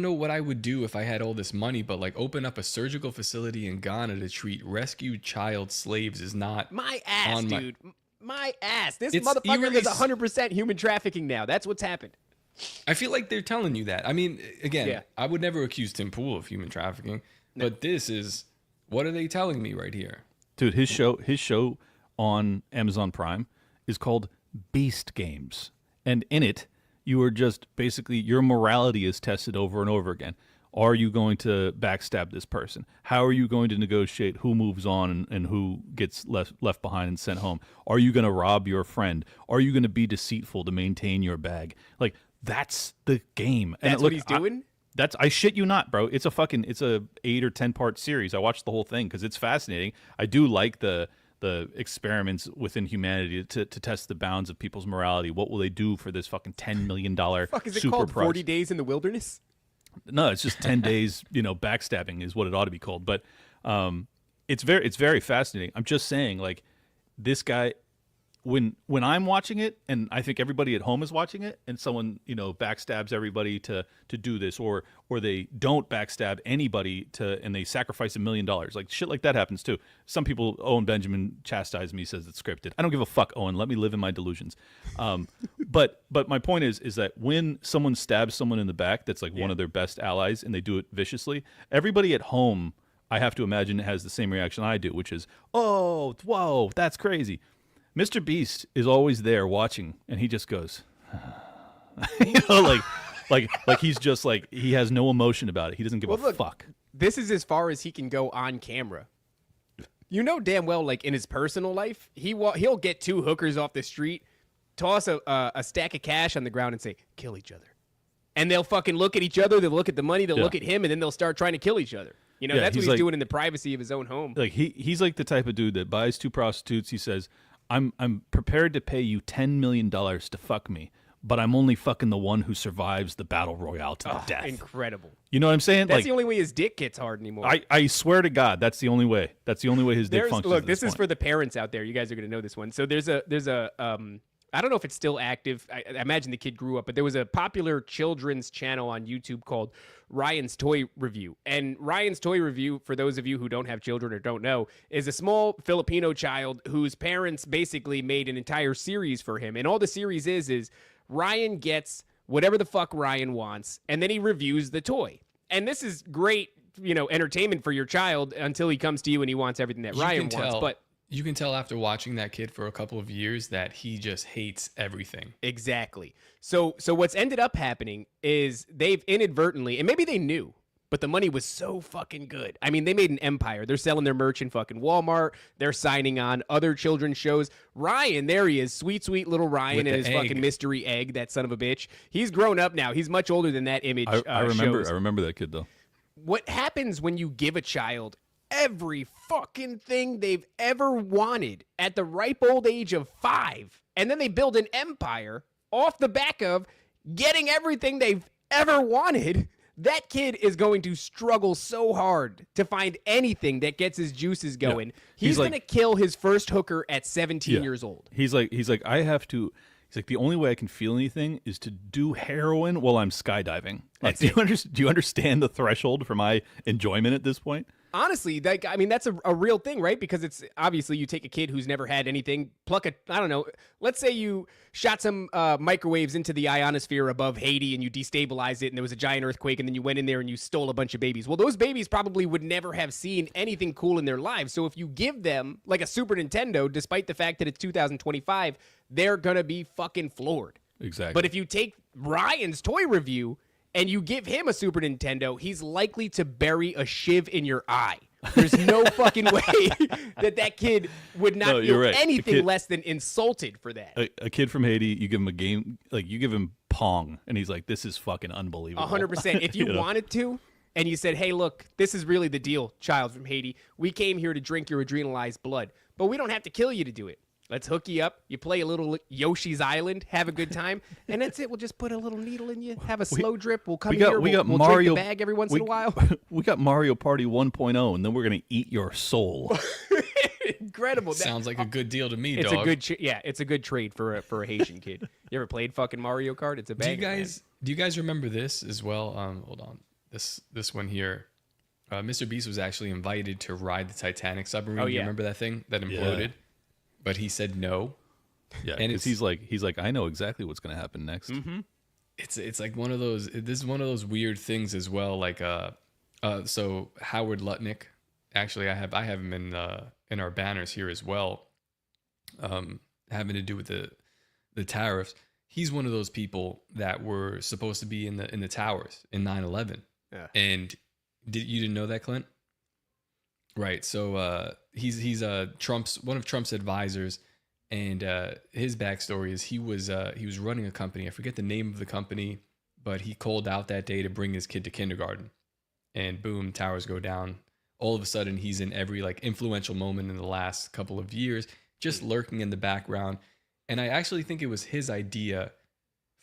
Speaker 3: know what I would do if I had all this money, but like open up a surgical facility in Ghana to treat rescued child slaves is not
Speaker 5: my ass, dude. My ass. This
Speaker 3: It's
Speaker 5: motherfucker
Speaker 3: eerily
Speaker 5: is 100% human trafficking now. That's what's happened.
Speaker 3: I feel like they're telling you that. I mean, again, I would never accuse Tim Pool of human trafficking, but this is, what are they telling me right here?
Speaker 4: Dude, his show on Amazon Prime is called Beast Games. And in it, you are just basically, your morality is tested over and over again. Are you going to backstab this person? How are you going to negotiate who moves on and who gets left behind and sent home? Are you going to rob your friend? Are you going to be deceitful to maintain your bag? Like, that's the game.
Speaker 5: That's what he's doing?
Speaker 4: I shit you not, bro. It's a 8 or 10 part series. I watched the whole thing because it's fascinating. I do like the experiments within humanity to test the bounds of people's morality. What will they do for this fucking $10 million
Speaker 5: Fuck, is it
Speaker 4: super
Speaker 5: called
Speaker 4: prize?
Speaker 5: 40 Days in the Wilderness?
Speaker 4: No, it's just 10 days, backstabbing is what it ought to be called. But it's very fascinating. I'm just saying, like, this guy, when I'm watching it, and I think everybody at home is watching it, and someone, backstabs everybody to do this, or they don't backstab anybody and they sacrifice $1 million. Like, shit like that happens too. Some people, Owen Benjamin chastised me, says it's scripted. I don't give a fuck, Owen. Let me live in my delusions. But my point is that when someone stabs someone in the back that's like one of their best allies, and they do it viciously, everybody at home, I have to imagine, has the same reaction I do, which is, oh, whoa, that's crazy. MrBeast is always there watching, and he just goes, like he's just like, he has no emotion about it. He doesn't give a fuck.
Speaker 5: This is as far as he can go on camera. You know damn well, like in his personal life, he'll get 2 hookers off the street, toss a stack of cash on the ground, and say, "Kill each other." And they'll fucking look at each other. They'll look at the money. They'll look at him, and then they'll start trying to kill each other. That's what he's doing in the privacy of his own home.
Speaker 4: Like he's like the type of dude that buys 2 prostitutes. He says, I'm prepared to pay you $10 million to fuck me, but I'm only fucking the one who survives the battle royale to the death.
Speaker 5: Incredible.
Speaker 4: You know what I'm saying?
Speaker 5: That's the only way his dick gets hard anymore.
Speaker 4: I swear to God, that's the only way. That's the only way his dick functions.
Speaker 5: Look, this is for the parents out there. You guys are going to know this one. So there's a I don't know if it's still active. I imagine the kid grew up, but there was a popular children's channel on YouTube called Ryan's Toy Review. And Ryan's Toy Review, for those of you who don't have children or don't know, is a small Filipino child whose parents basically made an entire series for him. And all the series is Ryan gets whatever the fuck Ryan wants, and then he reviews the toy. And this is great, entertainment for your child until he comes to you and he wants everything that Ryan wants. But
Speaker 3: you can tell after watching that kid for a couple of years that he just hates everything.
Speaker 5: Exactly. So what's ended up happening is they've inadvertently, and maybe they knew, but the money was so fucking good. I mean, they made an empire. They're selling their merch in fucking Walmart. They're signing on other children's shows. Ryan, there he is, sweet little Ryan and his fucking mystery egg, that son of a bitch. He's grown up now. He's much older than that image
Speaker 4: I remember.
Speaker 5: shows.
Speaker 4: I remember that kid though.
Speaker 5: What happens when you give a child every fucking thing they've ever wanted at the ripe old age of 5, and then they build an empire off the back of getting everything they've ever wanted? That kid is going to struggle so hard to find anything that gets his juices going. Yeah. He's going to kill his first hooker at 17 years old.
Speaker 4: He's like, I have to. He's like, the only way I can feel anything is to do heroin while I'm skydiving. Like, do you understand the threshold for my enjoyment at this point?
Speaker 5: Honestly, that's a real thing, right? Because it's obviously you take a kid who's never had anything, let's say you shot some microwaves into the ionosphere above Haiti and you destabilized it and there was a giant earthquake and then you went in there and you stole a bunch of babies. Well, those babies probably would never have seen anything cool in their lives. So if you give them like a Super Nintendo, despite the fact that it's 2025, they're going to be fucking floored.
Speaker 4: Exactly.
Speaker 5: But if you take Ryan's Toy Review and you give him a Super Nintendo, he's likely to bury a shiv in your eye. There's no fucking way that kid would not feel anything less than insulted for that.
Speaker 4: A kid from Haiti, you give him a game, like you give him Pong, and he's like, this is fucking unbelievable.
Speaker 5: 100%. If you wanted to, and you said, hey, look, this is really the deal, child from Haiti. We came here to drink your adrenalized blood, but we don't have to kill you to do it. Let's hook you up. You play a little Yoshi's Island, have a good time, and that's it. We'll just put a little needle in you, have a slow drip. We'll come here. We'll Mario, drink the bag every once in a while.
Speaker 4: We got Mario Party 1.0, and then we're going to eat your soul.
Speaker 5: Incredible.
Speaker 3: Sounds like a good deal to me,
Speaker 5: it's
Speaker 3: dog.
Speaker 5: It's a good trade for a Haitian kid. You ever played fucking Mario Kart? It's a bag.
Speaker 3: Do you guys remember this as well? Hold on. This one here. MrBeast was actually invited to ride the Titanic submarine.
Speaker 5: Oh, yeah.
Speaker 3: You remember that thing that imploded? Yeah. But he said no.
Speaker 4: Yeah, and he's like, I know exactly what's going to happen next.
Speaker 5: Mm-hmm.
Speaker 3: It's like one of those. This is one of those weird things as well. Like so Howard Lutnick, actually, I have him in our banners here as well. Having to do with the tariffs. He's one of those people that were supposed to be in the towers in 9/11.
Speaker 5: Yeah.
Speaker 3: And you didn't know that, Clint? Right. So he's one of Trump's advisors, and his backstory is he was running a company. I forget the name of the company, but he called out that day to bring his kid to kindergarten, and boom, towers go down. All of a sudden, he's in every like influential moment in the last couple of years, just lurking in the background. And I actually think it was his idea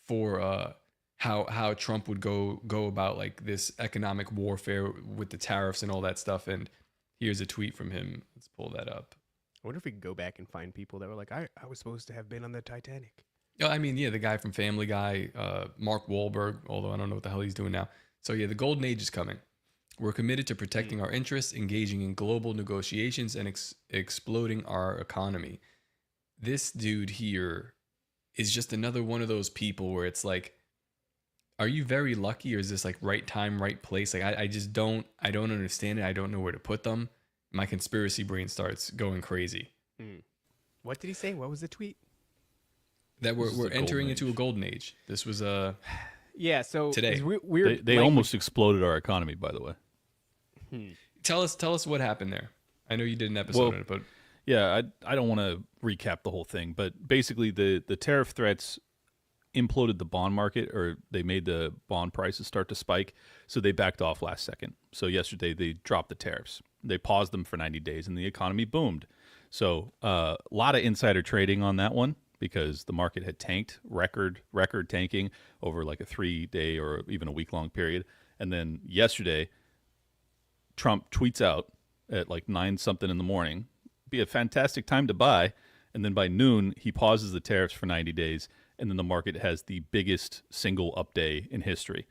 Speaker 3: for how Trump would go about like this economic warfare with the tariffs and all that stuff. And here's a tweet from him. Let's pull that up.
Speaker 5: I wonder if we can go back and find people that were like, I was supposed to have been on the Titanic.
Speaker 3: Oh, I mean, yeah, the guy from Family Guy, Mark Wahlberg, although I don't know what the hell he's doing now. So yeah, the golden age is coming. We're committed to protecting our interests, engaging in global negotiations, and exploding our economy. This dude here is just another one of those people where it's like, are you very lucky, or is this like right time, right place? Like I don't understand it. I don't know where to put them. My conspiracy brain starts going crazy.
Speaker 5: What did he say? What was the tweet?
Speaker 3: That we're entering into a golden age. This was
Speaker 5: yeah. So
Speaker 3: today
Speaker 4: they almost exploded our economy. By the way,
Speaker 3: tell us what happened there. I know you did an episode on it, but
Speaker 4: yeah, I don't want to recap the whole thing, but basically the tariff threats imploded the bond market, or they made the bond prices start to spike, so they backed off last second. So yesterday they dropped the tariffs. They paused them for 90 days and the economy boomed. So a lot of insider trading on that one because the market had tanked, record tanking over like a 3-day or even a week-long period. And then yesterday, Trump tweets out at like 9 something in the morning, be a fantastic time to buy. and then by noon he pauses the tariffs for 90 days, and then the market has the biggest single up day in history.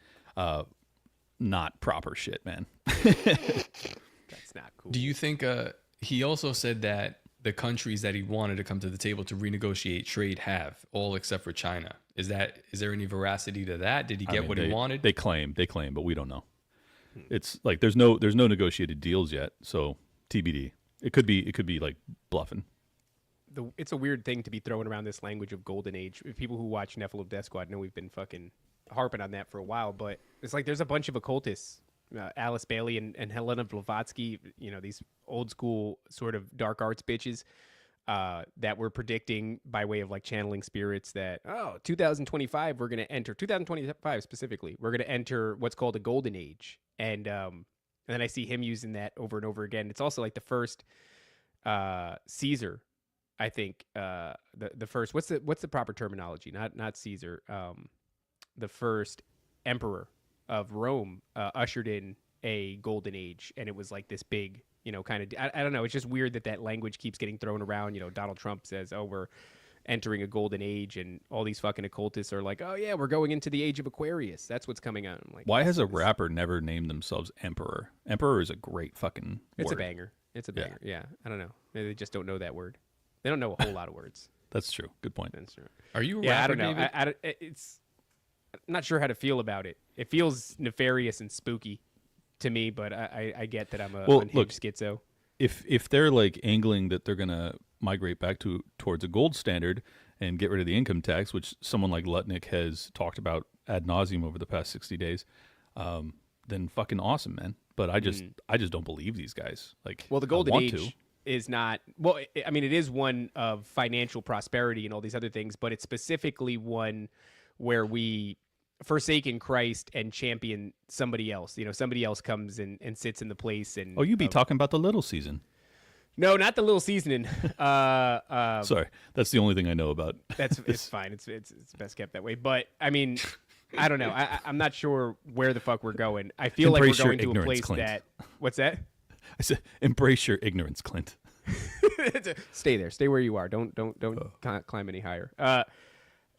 Speaker 4: Not proper shit, man.
Speaker 5: That's not cool.
Speaker 3: Do you think he also said that the countries that he wanted to come to the table to renegotiate trade have, all except for China? Is there any veracity to that? Did he get what he wanted?
Speaker 4: They claim, but we don't know. It's like there's no negotiated deals yet, so TBD. It could be like bluffing.
Speaker 5: It's a weird thing to be throwing around this language of golden age. People who watch Nephilim Death Squad know we've been fucking harping on that for a while, but it's like there's a bunch of occultists, Alice Bailey and Helena Blavatsky, these old school sort of dark arts bitches that were predicting by way of like channeling spirits that 2025 we're going to enter 2025 specifically we're going to enter what's called a golden age, and then I see him using that over and over again. It's also like the first Caesar, I think, the first what's the proper terminology, not Caesar, the first emperor of Rome ushered in a golden age, and it was like this big, kind of, I don't know. It's just weird that language keeps getting thrown around. Donald Trump says, "Oh, we're entering a golden age," and all these fucking occultists are like, "Oh yeah, we're going into the age of Aquarius. That's what's coming out." I'm like,
Speaker 4: why has a rapper never named themselves Emperor? Emperor is a great fucking
Speaker 5: It's
Speaker 4: word.
Speaker 5: a banger. It's a banger. Yeah. I don't know. Maybe they just don't know that word. They don't know a whole lot of words.
Speaker 4: That's true. Good point.
Speaker 5: That's true.
Speaker 3: Are you a
Speaker 5: Yeah,
Speaker 3: rapper,
Speaker 5: I don't know.
Speaker 3: David?
Speaker 5: I'm not sure how to feel about it. It feels nefarious and spooky to me, but I get that I'm a unhinged schizo.
Speaker 4: If they're like angling that they're gonna migrate back towards a gold standard and get rid of the income tax, which someone like Lutnick has talked about ad nauseum over the past 60 days, then fucking awesome, man. But I just don't believe these guys. Like,
Speaker 5: well, the golden age is not, well, I mean, it is one of financial prosperity and all these other things, but it's specifically one where we forsaken Christ and champion somebody else. Somebody else comes and sits in the place. And
Speaker 4: you be talking about the little season.
Speaker 5: No, not the little seasoning.
Speaker 4: Sorry, that's the only thing I know about.
Speaker 5: It's fine. It's best kept that way. But I mean, I don't know. I'm not sure where the fuck we're going. I feel like we're going to a place
Speaker 4: Clint.
Speaker 5: that. What's that?
Speaker 4: I said, embrace your ignorance, Clint.
Speaker 5: Stay there. Stay where you are. Don't climb any higher.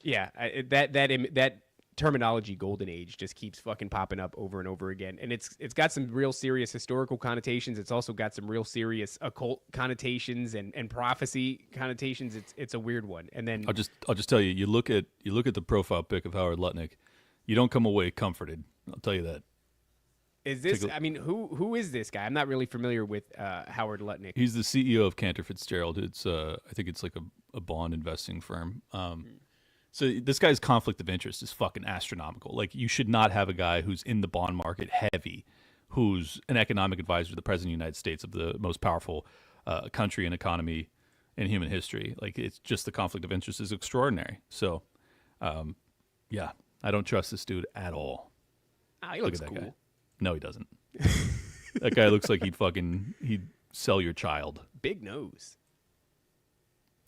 Speaker 5: That terminology golden age just keeps fucking popping up over and over again, and it's got some real serious historical connotations. It's also got some real serious occult connotations and prophecy connotations. It's a weird one. And then
Speaker 4: I'll just tell you, you look at the profile pic of Howard Lutnick, you don't come away comforted. I'll tell you that.
Speaker 5: Is this? I mean, who is this guy? I'm not really familiar with Howard Lutnick.
Speaker 4: He's the CEO of Cantor Fitzgerald. It's I think it's like a bond investing firm. So this guy's conflict of interest is fucking astronomical. Like, you should not have a guy who's in the bond market heavy, who's an economic advisor to the president of the United States, of the most powerful country and economy in human history. Like, it's just the conflict of interest is extraordinary. So, yeah, I don't trust this dude at all.
Speaker 5: He looks cool.
Speaker 4: Guy. No, he doesn't. That guy looks like he'd sell your child.
Speaker 5: Big nose.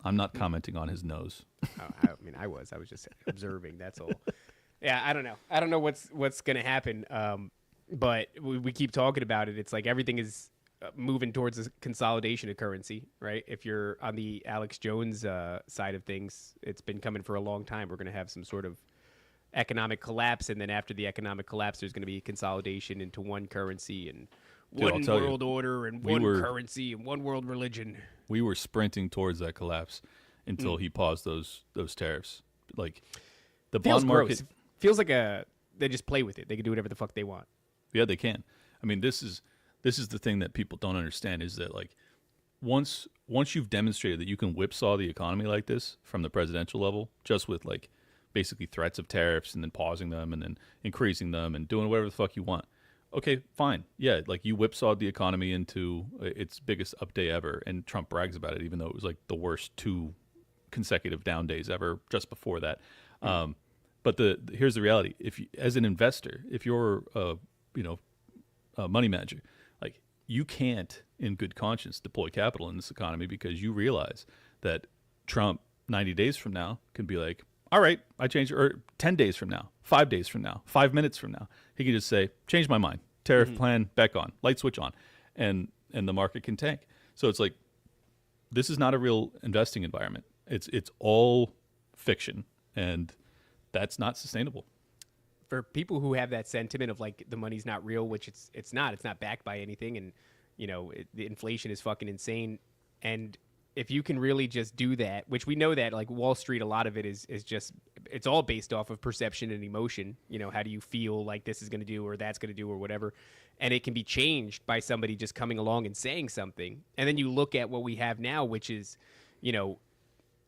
Speaker 4: I'm not commenting on his nose.
Speaker 5: I was just observing. That's all. Yeah, I don't know. I don't know what's going to happen. But we keep talking about it. It's like everything is moving towards a consolidation of currency, right? If you're on the Alex Jones side of things, it's been coming for a long time. We're going to have some sort of economic collapse, and then after the economic collapse, there's going to be consolidation into one currency and one world order and one currency and one world religion.
Speaker 4: We were sprinting towards that collapse until he paused those tariffs. Like, the bond market
Speaker 5: feels like they just play with it. They can do whatever the fuck they want.
Speaker 4: Yeah, they can. I mean, this is the thing that people don't understand, is that, like, once you've demonstrated that you can whipsaw the economy like this from the presidential level, just with like basically threats of tariffs and then pausing them and then increasing them and doing whatever the fuck you want. Okay, fine. Yeah, like, you whipsawed the economy into its biggest up day ever, and Trump brags about it, even though it was like the worst 2 consecutive down days ever just before that. But here's the reality: if you, as an investor, if you're a money manager, like, you can't, in good conscience, deploy capital in this economy, because you realize that Trump 90 days from now can be like, all right, I changed, or 10 days from now, 5 days from now, 5 minutes from now, he can just say, change my mind, tariff plan back on, light switch on, and the market can tank. So it's like, this is not a real investing environment. It's all fiction, and that's not sustainable.
Speaker 5: For people who have that sentiment of like the money's not real, which it's not backed by anything, and the inflation is fucking insane. And if you can really just do that, which we know that like Wall Street, a lot of it is just, it's all based off of perception and emotion. How do you feel like this is going to do or that's going to do or whatever, and it can be changed by somebody just coming along and saying something. And then you look at what we have now, which is,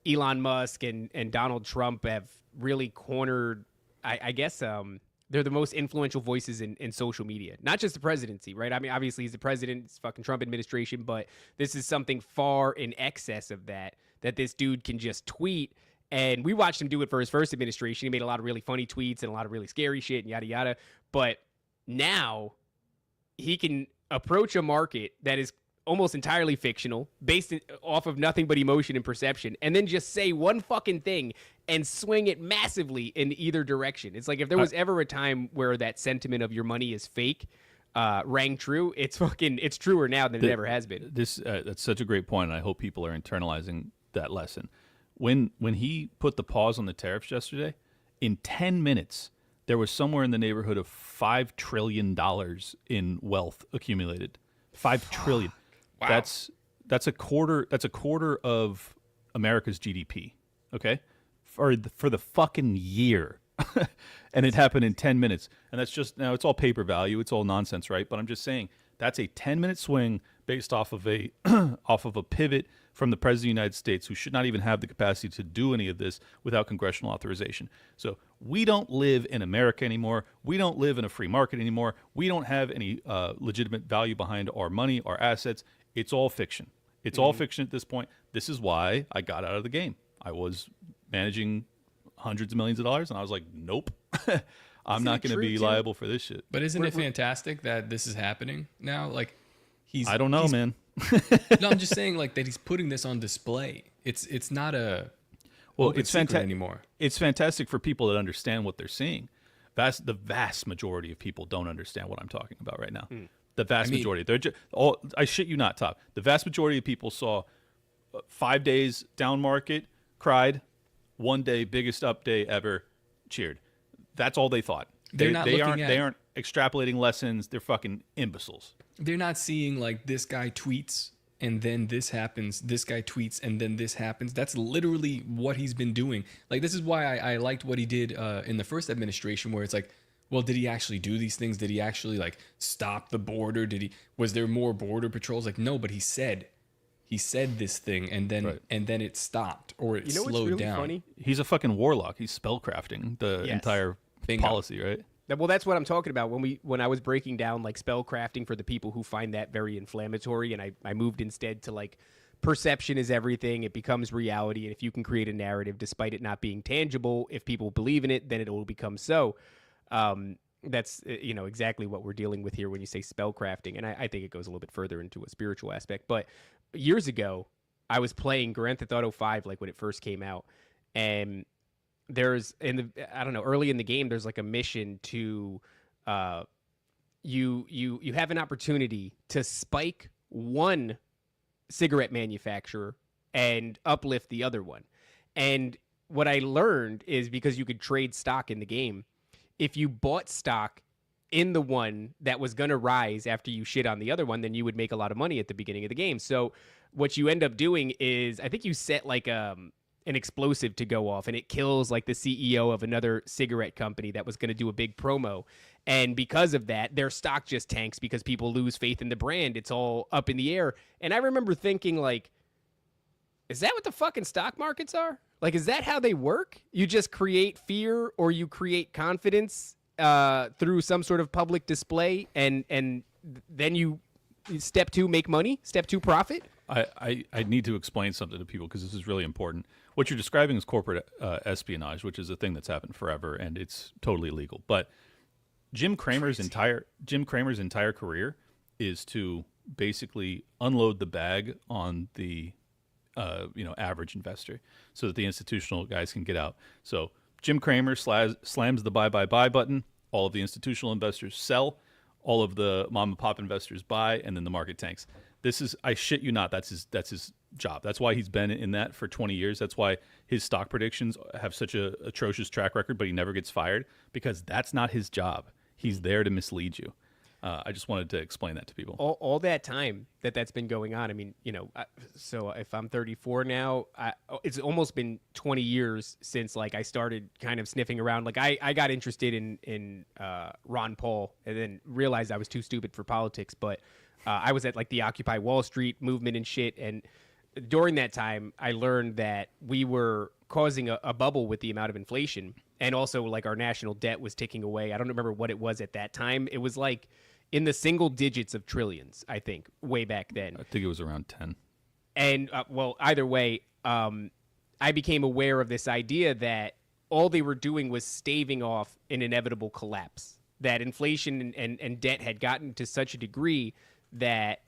Speaker 5: Elon Musk and Donald Trump have really cornered, I guess they're the most influential voices in social media, not just the presidency, right? I mean, obviously he's the president, it's fucking Trump administration, but this is something far in excess of that this dude can just tweet. And we watched him do it for his first administration. He made a lot of really funny tweets and a lot of really scary shit and yada, yada. But now he can approach a market that is almost entirely fictional, based off of nothing but emotion and perception, and then just say one fucking thing and swing it massively in either direction. It's like if there was ever a time where that sentiment of your money is fake rang true, it's truer now than it ever has been.
Speaker 4: That's such a great point, and I hope people are internalizing that lesson. When he put the pause on the tariffs yesterday, in 10 minutes, there was somewhere in the neighborhood of $5 trillion in wealth accumulated. $5 trillion. Wow. That's a quarter of America's GDP. Okay, for the fucking year, and it happened in 10 minutes. And that's just, now it's all paper value, it's all nonsense, right? But I'm just saying that's a 10-minute swing based off of a pivot from the president of the United States, who should not even have the capacity to do any of this without congressional authorization. So we don't live in America anymore. We don't live in a free market anymore. We don't have any legitimate value behind our money, our assets. It's all fiction. It's all fiction at this point. This is why I got out of the game. I was managing hundreds of millions of dollars, and I was like, nope. I'm not going to be liable for this shit.
Speaker 3: But isn't it fantastic that this is happening now? Like,
Speaker 4: I don't know, man.
Speaker 3: No, I'm just saying, like, that he's putting this on display. It's not a
Speaker 4: it's
Speaker 3: fantastic anymore.
Speaker 4: It's fantastic for people that understand what they're seeing. The vast majority of people don't understand what I'm talking about right now. The vast majority. They're just, I shit you not, Top. The vast majority of people saw 5 days down market, cried. 1 day, biggest up day ever, cheered. That's all they thought. They aren't extrapolating lessons. They're fucking imbeciles.
Speaker 3: They're not seeing like this guy tweets and then this happens. This guy tweets and then this happens. That's literally what he's been doing. Like, this is why I liked what he did in the first administration, where it's like, well, did he actually do these things? Did he actually like stop the border? Was there more border patrols? Like, no, but he said this thing, and then it stopped, or it slowed
Speaker 5: what's really
Speaker 3: down.
Speaker 5: Funny?
Speaker 4: He's a fucking warlock. He's spellcrafting the entire policy, right?
Speaker 5: Well, that's what I'm talking about. When I was breaking down like spell crafting for the people who find that very inflammatory, and I moved instead to like perception is everything. It becomes reality, and if you can create a narrative despite it not being tangible, if people believe in it, then it will become so. That's exactly what we're dealing with here when you say spell crafting, and I think it goes a little bit further into a spiritual aspect. But years ago, I was playing Grand Theft Auto 5 like when it first came out, and there's early in the game, there's like a mission to you have an opportunity to spike one cigarette manufacturer and uplift the other one. And what I learned is, because you could trade stock in the game, if you bought stock in the one that was going to rise after you shit on the other one, then you would make a lot of money at the beginning of the game. So what you end up doing is, I think you set like an explosive to go off, and it kills like the CEO of another cigarette company that was going to do a big promo. And because of that, their stock just tanks because people lose faith in the brand. It's all up in the air. And I remember thinking, like, is that what the fucking stock markets are? Like, is that how they work? You just create fear, or you create confidence through some sort of public display, and then you, step two, make money, step two, profit?
Speaker 4: I need to explain something to people, because this is really important. What you're describing is corporate espionage, which is a thing that's happened forever, and it's totally illegal. But Jim Cramer's entire career is to basically unload the bag on the average investor, so that the institutional guys can get out. So Jim Cramer slams the buy button. All of the institutional investors sell. all of the mom and pop investors buy, and then the market tanks. This is, I shit you not, that's his job. That's why he's been in that for 20 years. That's why his stock predictions have such a atrocious track record, but he never gets fired, because that's not his job. He's there to mislead you. I just wanted to explain that to people.
Speaker 5: All that time that's been going on. I mean, so if I'm 34 now, it's almost been 20 years since like I started kind of sniffing around. Like I got interested in Ron Paul and then realized I was too stupid for politics. But I was at like the Occupy Wall Street movement and shit. And during that time, I learned that we were causing a bubble with the amount of inflation. And also like our national debt was ticking away. I don't remember what it was at that time. It was like in the single digits of trillions, I think, way back then.
Speaker 4: I think it was around 10.
Speaker 5: And, well, either way, I became aware of this idea that all they were doing was staving off an inevitable collapse, that inflation and debt had gotten to such a degree that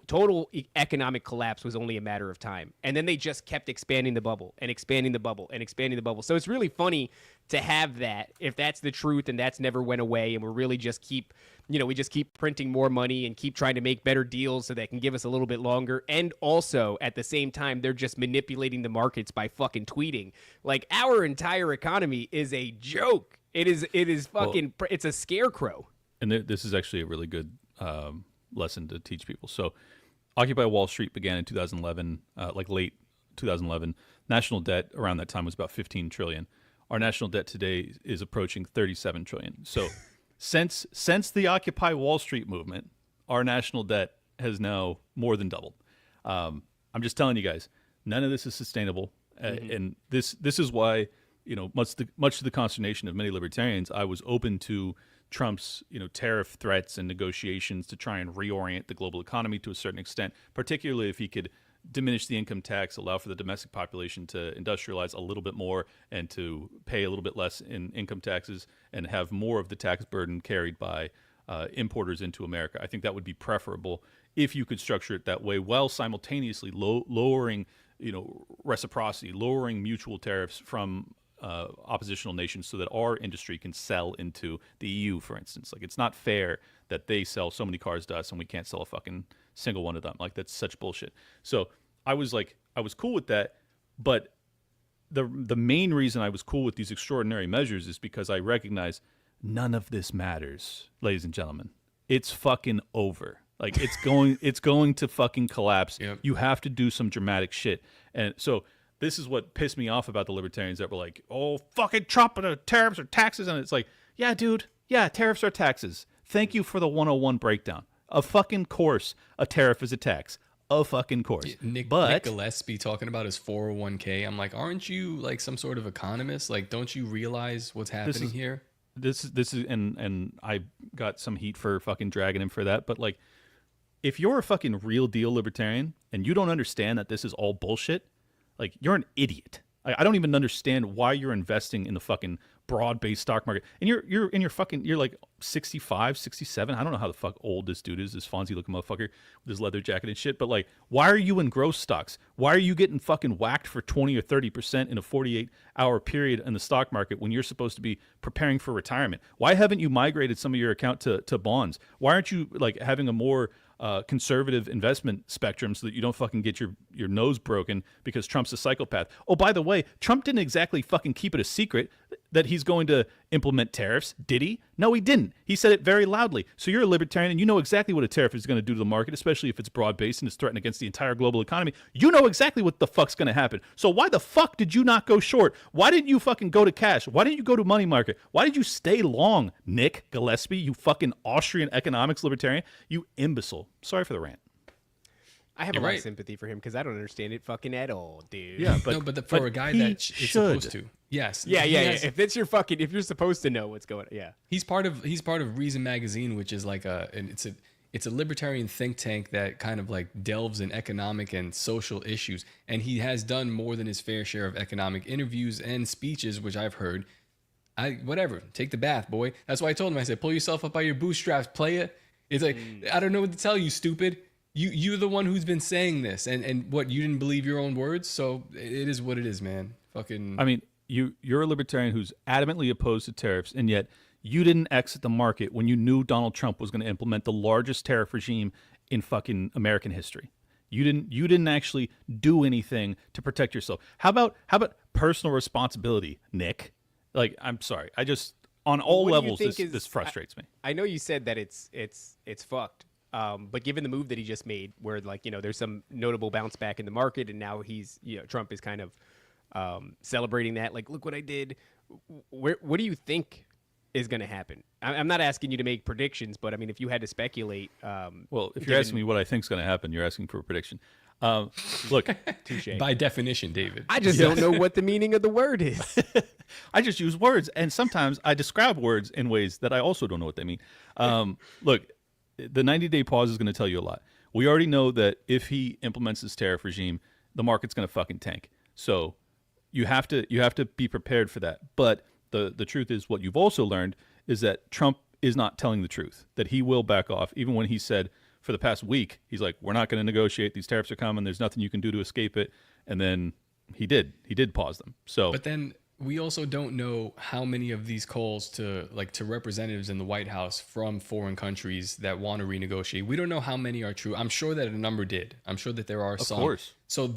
Speaker 5: total economic collapse was only a matter of time. And then they just kept expanding the bubble and expanding the bubble and expanding the bubble. So it's really funny to have that, if that's the truth and that's never went away, and we're really just keep, we just keep printing more money and keep trying to make better deals so they can give us a little bit longer. And also at the same time, they're just manipulating the markets by fucking tweeting. Like, our entire economy is a joke. It is fucking, it's a scarecrow.
Speaker 4: And this is actually a really good lesson to teach people. So Occupy Wall Street began in 2011, like late 2011. National debt around that time was about 15 trillion. Our national debt today is approaching 37 trillion. So since the Occupy Wall Street movement, our national debt has now more than doubled. I'm just telling you guys, none of this is sustainable. And this is why, much to the consternation of many libertarians, I was open to Trump's, tariff threats and negotiations to try and reorient the global economy to a certain extent, particularly if he could diminish the income tax, allow for the domestic population to industrialize a little bit more and to pay a little bit less in income taxes and have more of the tax burden carried by importers into America. I think that would be preferable if you could structure it that way, while simultaneously lowering, reciprocity, lowering mutual tariffs from oppositional nations so that our industry can sell into the EU, for instance. Like, it's not fair that they sell so many cars to us and we can't sell a fucking single one of them. Like, that's such bullshit. So I was cool with that, but the main reason I was cool with these extraordinary measures is because I recognize none of this matters, ladies and gentlemen. It's fucking over. Like, it's going to fucking collapse. Yep. You have to do some dramatic shit. And so this is what pissed me off about the libertarians that were like, oh, fucking Trump and the tariffs or taxes. And it's like, yeah, dude, yeah, tariffs are taxes. Thank you for the 101 breakdown. Of fucking course, a tariff is a tax. Of fucking course.
Speaker 3: Nick Gillespie talking about his 401k. I'm like, aren't you like some sort of economist? Like, don't you realize what's happening here?
Speaker 4: This is, and I got some heat for fucking dragging him for that. But like, if you're a fucking real deal libertarian and you don't understand that this is all bullshit, like, you're an idiot. I don't even understand why you're investing in the fucking broad-based stock market. And you're like 65, 67. I don't know how the fuck old this dude is, this Fonzie-looking motherfucker with his leather jacket and shit. But like, why are you in growth stocks? Why are you getting fucking whacked for 20 or 30% in a 48-hour period in the stock market when you're supposed to be preparing for retirement? Why haven't you migrated some of your account to bonds? Why aren't you like having a more conservative investment spectrum so that you don't fucking get your nose broken because Trump's a psychopath? Oh, by the way, Trump didn't exactly fucking keep it a secret that he's going to implement tariffs, did he? No, he didn't. He said it very loudly. So you're a libertarian and you know exactly what a tariff is going to do to the market, especially if it's broad-based and it's threatened against the entire global economy. You know exactly what the fuck's going to happen. So why the fuck did you not go short? Why didn't you fucking go to cash? Why didn't you go to money market? Why did you stay long, Nick Gillespie, you fucking Austrian economics libertarian? You imbecile. Sorry for the rant.
Speaker 5: I have a lot of sympathy for him because I don't understand it fucking at all, dude.
Speaker 4: Yeah, but
Speaker 3: no, but for a guy that is supposed to, yes,
Speaker 5: yeah. If it's your fucking, if you're supposed to know what's going on, yeah.
Speaker 3: He's part of Reason Magazine, which is like it's a libertarian think tank that kind of like delves in economic and social issues, and he has done more than his fair share of economic interviews and speeches, which I've heard. Whatever, take the bath, boy. That's why I told him. I said, pull yourself up by your bootstraps, playa. It's like, I don't know what to tell you, stupid. You're the one who's been saying this, and what, you didn't believe your own words? So it is what it is, man. Fucking.
Speaker 4: I mean, you're a libertarian who's adamantly opposed to tariffs, and yet You didn't exit the market when you knew Donald Trump was going to implement the largest tariff regime in fucking American history. You didn't actually do anything to protect yourself. How about personal responsibility, Nick? Like, I'm sorry. I just, on all levels, this frustrates me.
Speaker 5: I know you said that it's fucked. But given the move that he just made, where like, you know, there's some notable bounce back in the market, and now he's, you know, Trump is kind of celebrating that. Like, look what I did. What do you think is going to happen? I'm not asking you to make predictions, but I mean, if you had to speculate.
Speaker 4: Well, if you're asking me what I think is going to happen, you're asking for a prediction. Look,
Speaker 5: touche.
Speaker 3: By definition, David.
Speaker 5: I just don't know what the meaning of the word is.
Speaker 4: I just use words, and sometimes I describe words in ways that I also don't know what they mean. Look, the 90-day pause is going to tell you a lot. We already know that if he implements this tariff regime, the market's going to fucking tank. So you have to be prepared for that. But the truth is, what you've also learned is that Trump is not telling the truth, that he will back off. Even when he said for the past week, he's like, we're not going to negotiate. These tariffs are coming. There's nothing you can do to escape it. And then he did pause them. So,
Speaker 3: but then we also don't know how many of these calls to representatives in the White House from foreign countries that want to renegotiate. We don't know how many are true. I'm sure that a number did. I'm sure that there are some.
Speaker 4: Of course.
Speaker 3: So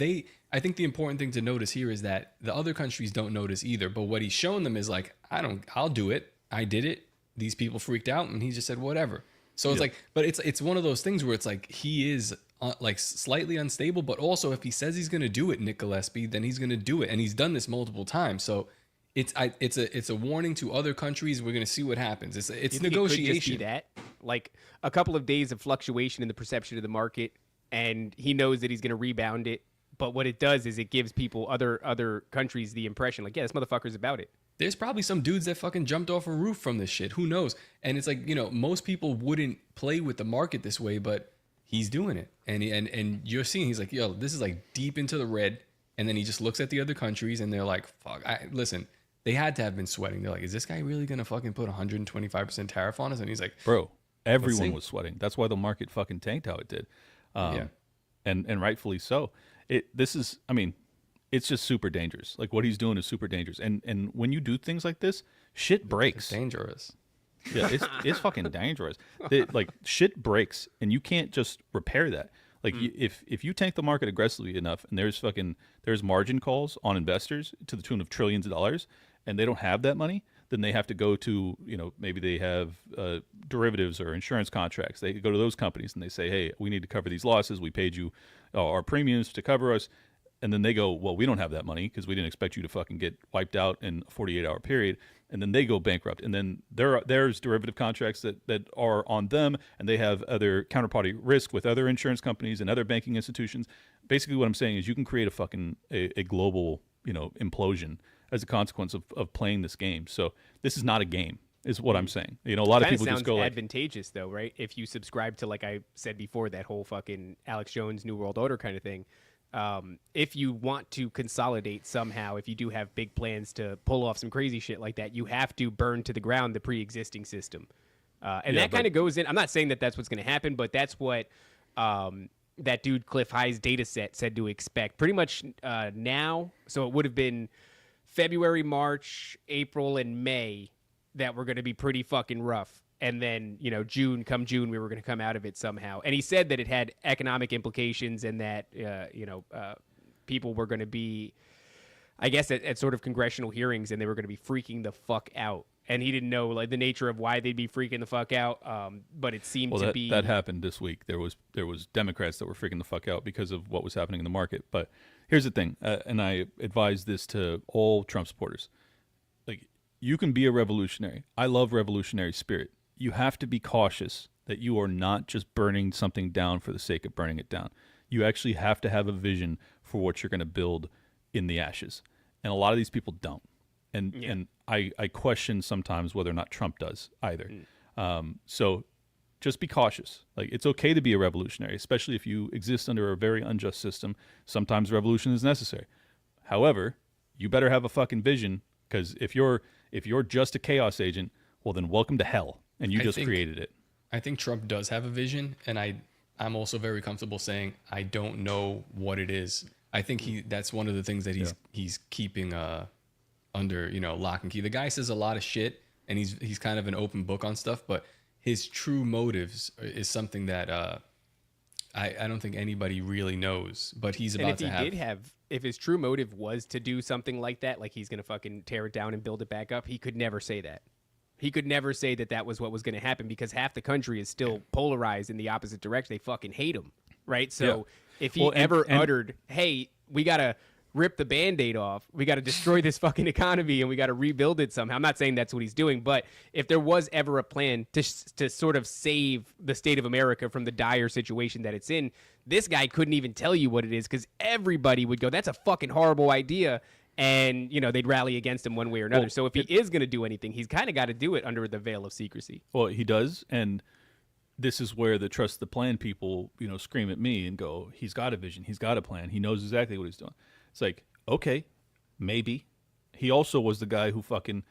Speaker 3: I think the important thing to notice here is that the other countries don't notice either. But what he's shown them is like, I'll do it. I did it. These people freaked out, and he just said whatever. So it's like, but it's one of those things where it's like he is like slightly unstable, but also if he says he's going to do it, Nick Gillespie, then he's going to do it, and he's done this multiple times. So it's a warning to other countries. We're going to see what happens. It's negotiation.
Speaker 5: It could just be that, like a couple of days of fluctuation in the perception of the market, and he knows that he's going to rebound it. But what it does is it gives people, other countries, the impression like, yeah, this motherfucker's about it.
Speaker 3: There's probably some dudes that fucking jumped off a roof from this shit. Who knows? And it's like, you know, most people wouldn't play with the market this way, but he's doing it. And you're seeing, he's like, yo, this is like deep into the red. And then he just looks at the other countries and they're like, fuck, listen, they had to have been sweating. They're like, is this guy really going to fucking put 125% tariff on us? And he's like,
Speaker 4: bro, everyone was sweating. That's why the market fucking tanked how it did.
Speaker 3: Yeah.
Speaker 4: And rightfully so. It's just super dangerous. Like what he's doing is super dangerous. And when you do things like this, shit breaks.
Speaker 3: It's dangerous.
Speaker 4: Yeah, it's fucking dangerous. Like shit breaks, and you can't just repair that. Like if you tank the market aggressively enough, and there's margin calls on investors to the tune of trillions of dollars, and they don't have that money, then they have to go to, you know, maybe they have derivatives or insurance contracts. They go to those companies and they say, hey, we need to cover these losses. We paid you our premiums to cover us. And then they go, well, we don't have that money because we didn't expect you to fucking get wiped out in a 48-hour period. And then they go bankrupt. And then there's derivative contracts that are on them, and they have other counterparty risk with other insurance companies and other banking institutions. Basically what I'm saying is you can create a global, you know, implosion as a consequence of playing this game. So this is not a game, is what I'm saying. You know, a lot of people just go like,
Speaker 5: advantageous though, right? If you subscribe to, like I said before, that whole fucking Alex Jones New World Order kind of thing. If you want to consolidate somehow, if you do have big plans to pull off some crazy shit like that, you have to burn to the ground the pre-existing system. That kind of goes in. I'm not saying that that's what's going to happen, but that's what that dude Cliff High's data set said to expect pretty much now. So it would have been February, March, April, and May that were going to be pretty fucking rough. And then, you know, come June, we were going to come out of it somehow. And he said that it had economic implications and that, people were going to be, I guess, at sort of congressional hearings, and they were going to be freaking the fuck out. And he didn't know, like, the nature of why they'd be freaking the fuck out. But it seemed to be.
Speaker 4: That happened this week. There was Democrats that were freaking the fuck out because of what was happening in the market. But here's the thing, and I advise this to all Trump supporters. Like, you can be a revolutionary. I love revolutionary spirit. You have to be cautious that you are not just burning something down for the sake of burning it down. You actually have to have a vision for what you're going to build in the ashes. And a lot of these people don't. And I question sometimes whether or not Trump does either. So just be cautious. Like, it's okay to be a revolutionary, especially if you exist under a very unjust system. Sometimes revolution is necessary. However, you better have a fucking vision, because if you're just a chaos agent, well, then welcome to hell. And you just created it.
Speaker 3: I think Trump does have a vision, and I'm also very comfortable saying I don't know what it is. I think that's one of the things that he's keeping under, you know, lock and key. The guy says a lot of shit, and he's kind of an open book on stuff, but his true motives is something that I don't think anybody really knows. But he's about to have.
Speaker 5: If his true motive was to do something like that, like he's gonna fucking tear it down and build it back up, he could never say that. He could never say that that was what was going to happen, because half the country is still polarized in the opposite direction. They fucking hate him, right? So if he uttered, hey, we got to rip the Band-Aid off, we got to destroy this fucking economy, and we got to rebuild it somehow. I'm not saying that's what he's doing, but if there was ever a plan to sort of save the state of America from the dire situation that it's in, this guy couldn't even tell you what it is, because everybody would go, that's a fucking horrible idea. And, you know, they'd rally against him one way or another. So if he is going to do anything, he's kind of got to do it under the veil of secrecy.
Speaker 4: Well, he does. And this is where the trust the plan people, you know, scream at me and go, he's got a vision. He's got a plan. He knows exactly what he's doing. It's like, okay, maybe. He also was the guy who fucking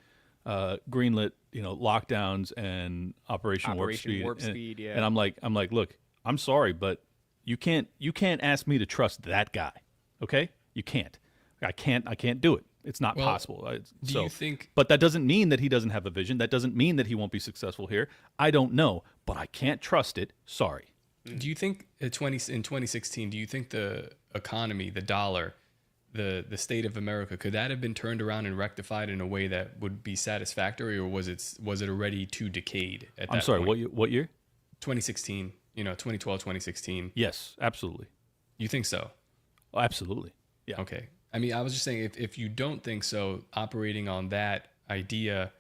Speaker 4: greenlit, you know, lockdowns and Operation Warp Speed. And I'm like, look, I'm sorry, but you can't ask me to trust that guy. Okay? You can't. I can't do it. It's not possible.
Speaker 3: Do you think?
Speaker 4: But that doesn't mean that he doesn't have a vision. That doesn't mean that he won't be successful here. I don't know, but I can't trust it. Sorry.
Speaker 3: Do you think in 2016? Do you think the economy, the dollar, the state of America, could that have been turned around and rectified in a way that would be satisfactory, or was it already too decayed at that point?
Speaker 4: I'm sorry. What year?
Speaker 3: 2016. You know, 2012, 2016.
Speaker 4: Yes, absolutely.
Speaker 3: You think so?
Speaker 4: Oh, absolutely. Yeah.
Speaker 3: Okay. I mean, I was just saying, if you don't think so, operating on that idea,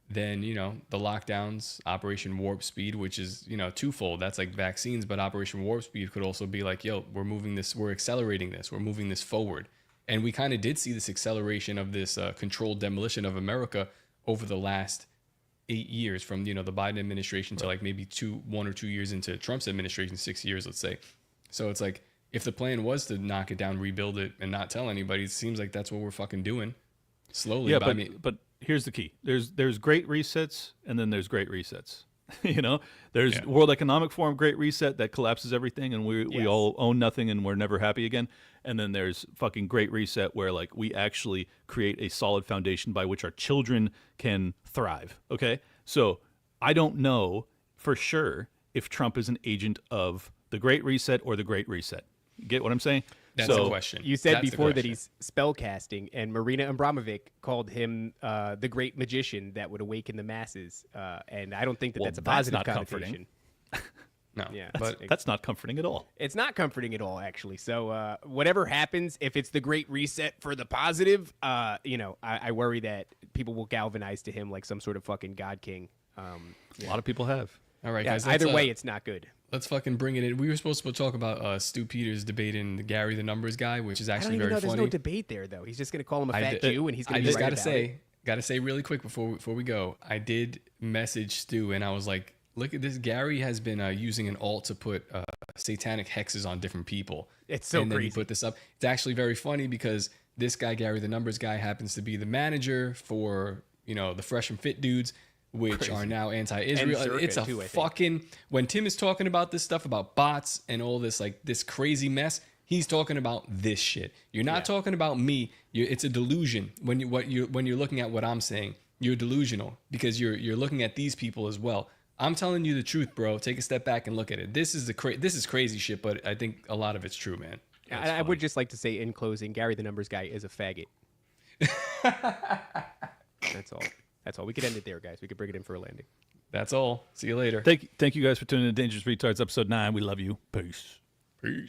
Speaker 3: then, you know, the lockdowns, Operation Warp Speed, which is, you know, twofold. That's like vaccines, but Operation Warp Speed could also be like, yo, we're accelerating this, we're moving this forward. And we kind of did see this acceleration of this controlled demolition of America over the last 8 years, from, you know, the Biden administration to like maybe 1 or 2 years into Trump's administration, 6 years, let's say. So it's like, if the plan was to knock it down, rebuild it, and not tell anybody, it seems like that's what we're fucking doing slowly.
Speaker 4: Yeah, but here's the key. There's great resets, and then there's great resets. You know, there's World Economic Forum great reset that collapses everything, and we all own nothing, and we're never happy again. And then there's fucking great reset where like we actually create a solid foundation by which our children can thrive. Okay, so I don't know for sure if Trump is an agent of the Great Reset or the Great Reset. Get what I'm saying?
Speaker 3: That's the question.
Speaker 5: You said before that he's spell casting, and Marina Abramovic called him the great magician that would awaken the masses. And I don't think that's a positive connotation.
Speaker 3: No,
Speaker 5: yeah,
Speaker 4: but that's not comforting at all.
Speaker 5: It's not comforting at all, actually. So whatever happens, if it's the great reset for the positive, you know, I worry that people will galvanize to him like some sort of fucking God King.
Speaker 4: A lot of people have.
Speaker 3: All right, guys.
Speaker 5: Either way, it's not good.
Speaker 3: Let's fucking bring it in. We were supposed to talk about Stu Peters debating Gary the Numbers guy, which is actually very funny.
Speaker 5: There's no debate there, though. He's just going to call him a fat Jew, and he's going to be right about it.
Speaker 3: Gotta say really quick before we go, I did message Stu, and I was like, look at this. Gary has been using an alt to put satanic hexes on different people.
Speaker 5: It's so
Speaker 3: crazy. And then he put this up. It's actually very funny because this guy, Gary the Numbers guy, happens to be the manager for, you know, the Fresh and Fit dudes, which are now anti-Israel. It's a fucking, when Tim is talking about this stuff about bots and all this, like this crazy mess, he's talking about this shit. You're not talking about me. It's a delusion when you're looking at what I'm saying. You're delusional because you're looking at these people as well. I'm telling you the truth, bro. Take a step back and look at it. This is crazy shit, but I think a lot of it's true, man.
Speaker 5: I would just like to say in closing, Gary the Numbers guy is a faggot. That's all. That's all. We could end it there, guys. We could bring it in for a landing.
Speaker 3: That's all. See you later.
Speaker 4: Thank you guys for tuning in to Dangerous Retards, episode 9. We love you. Peace.
Speaker 3: Peace.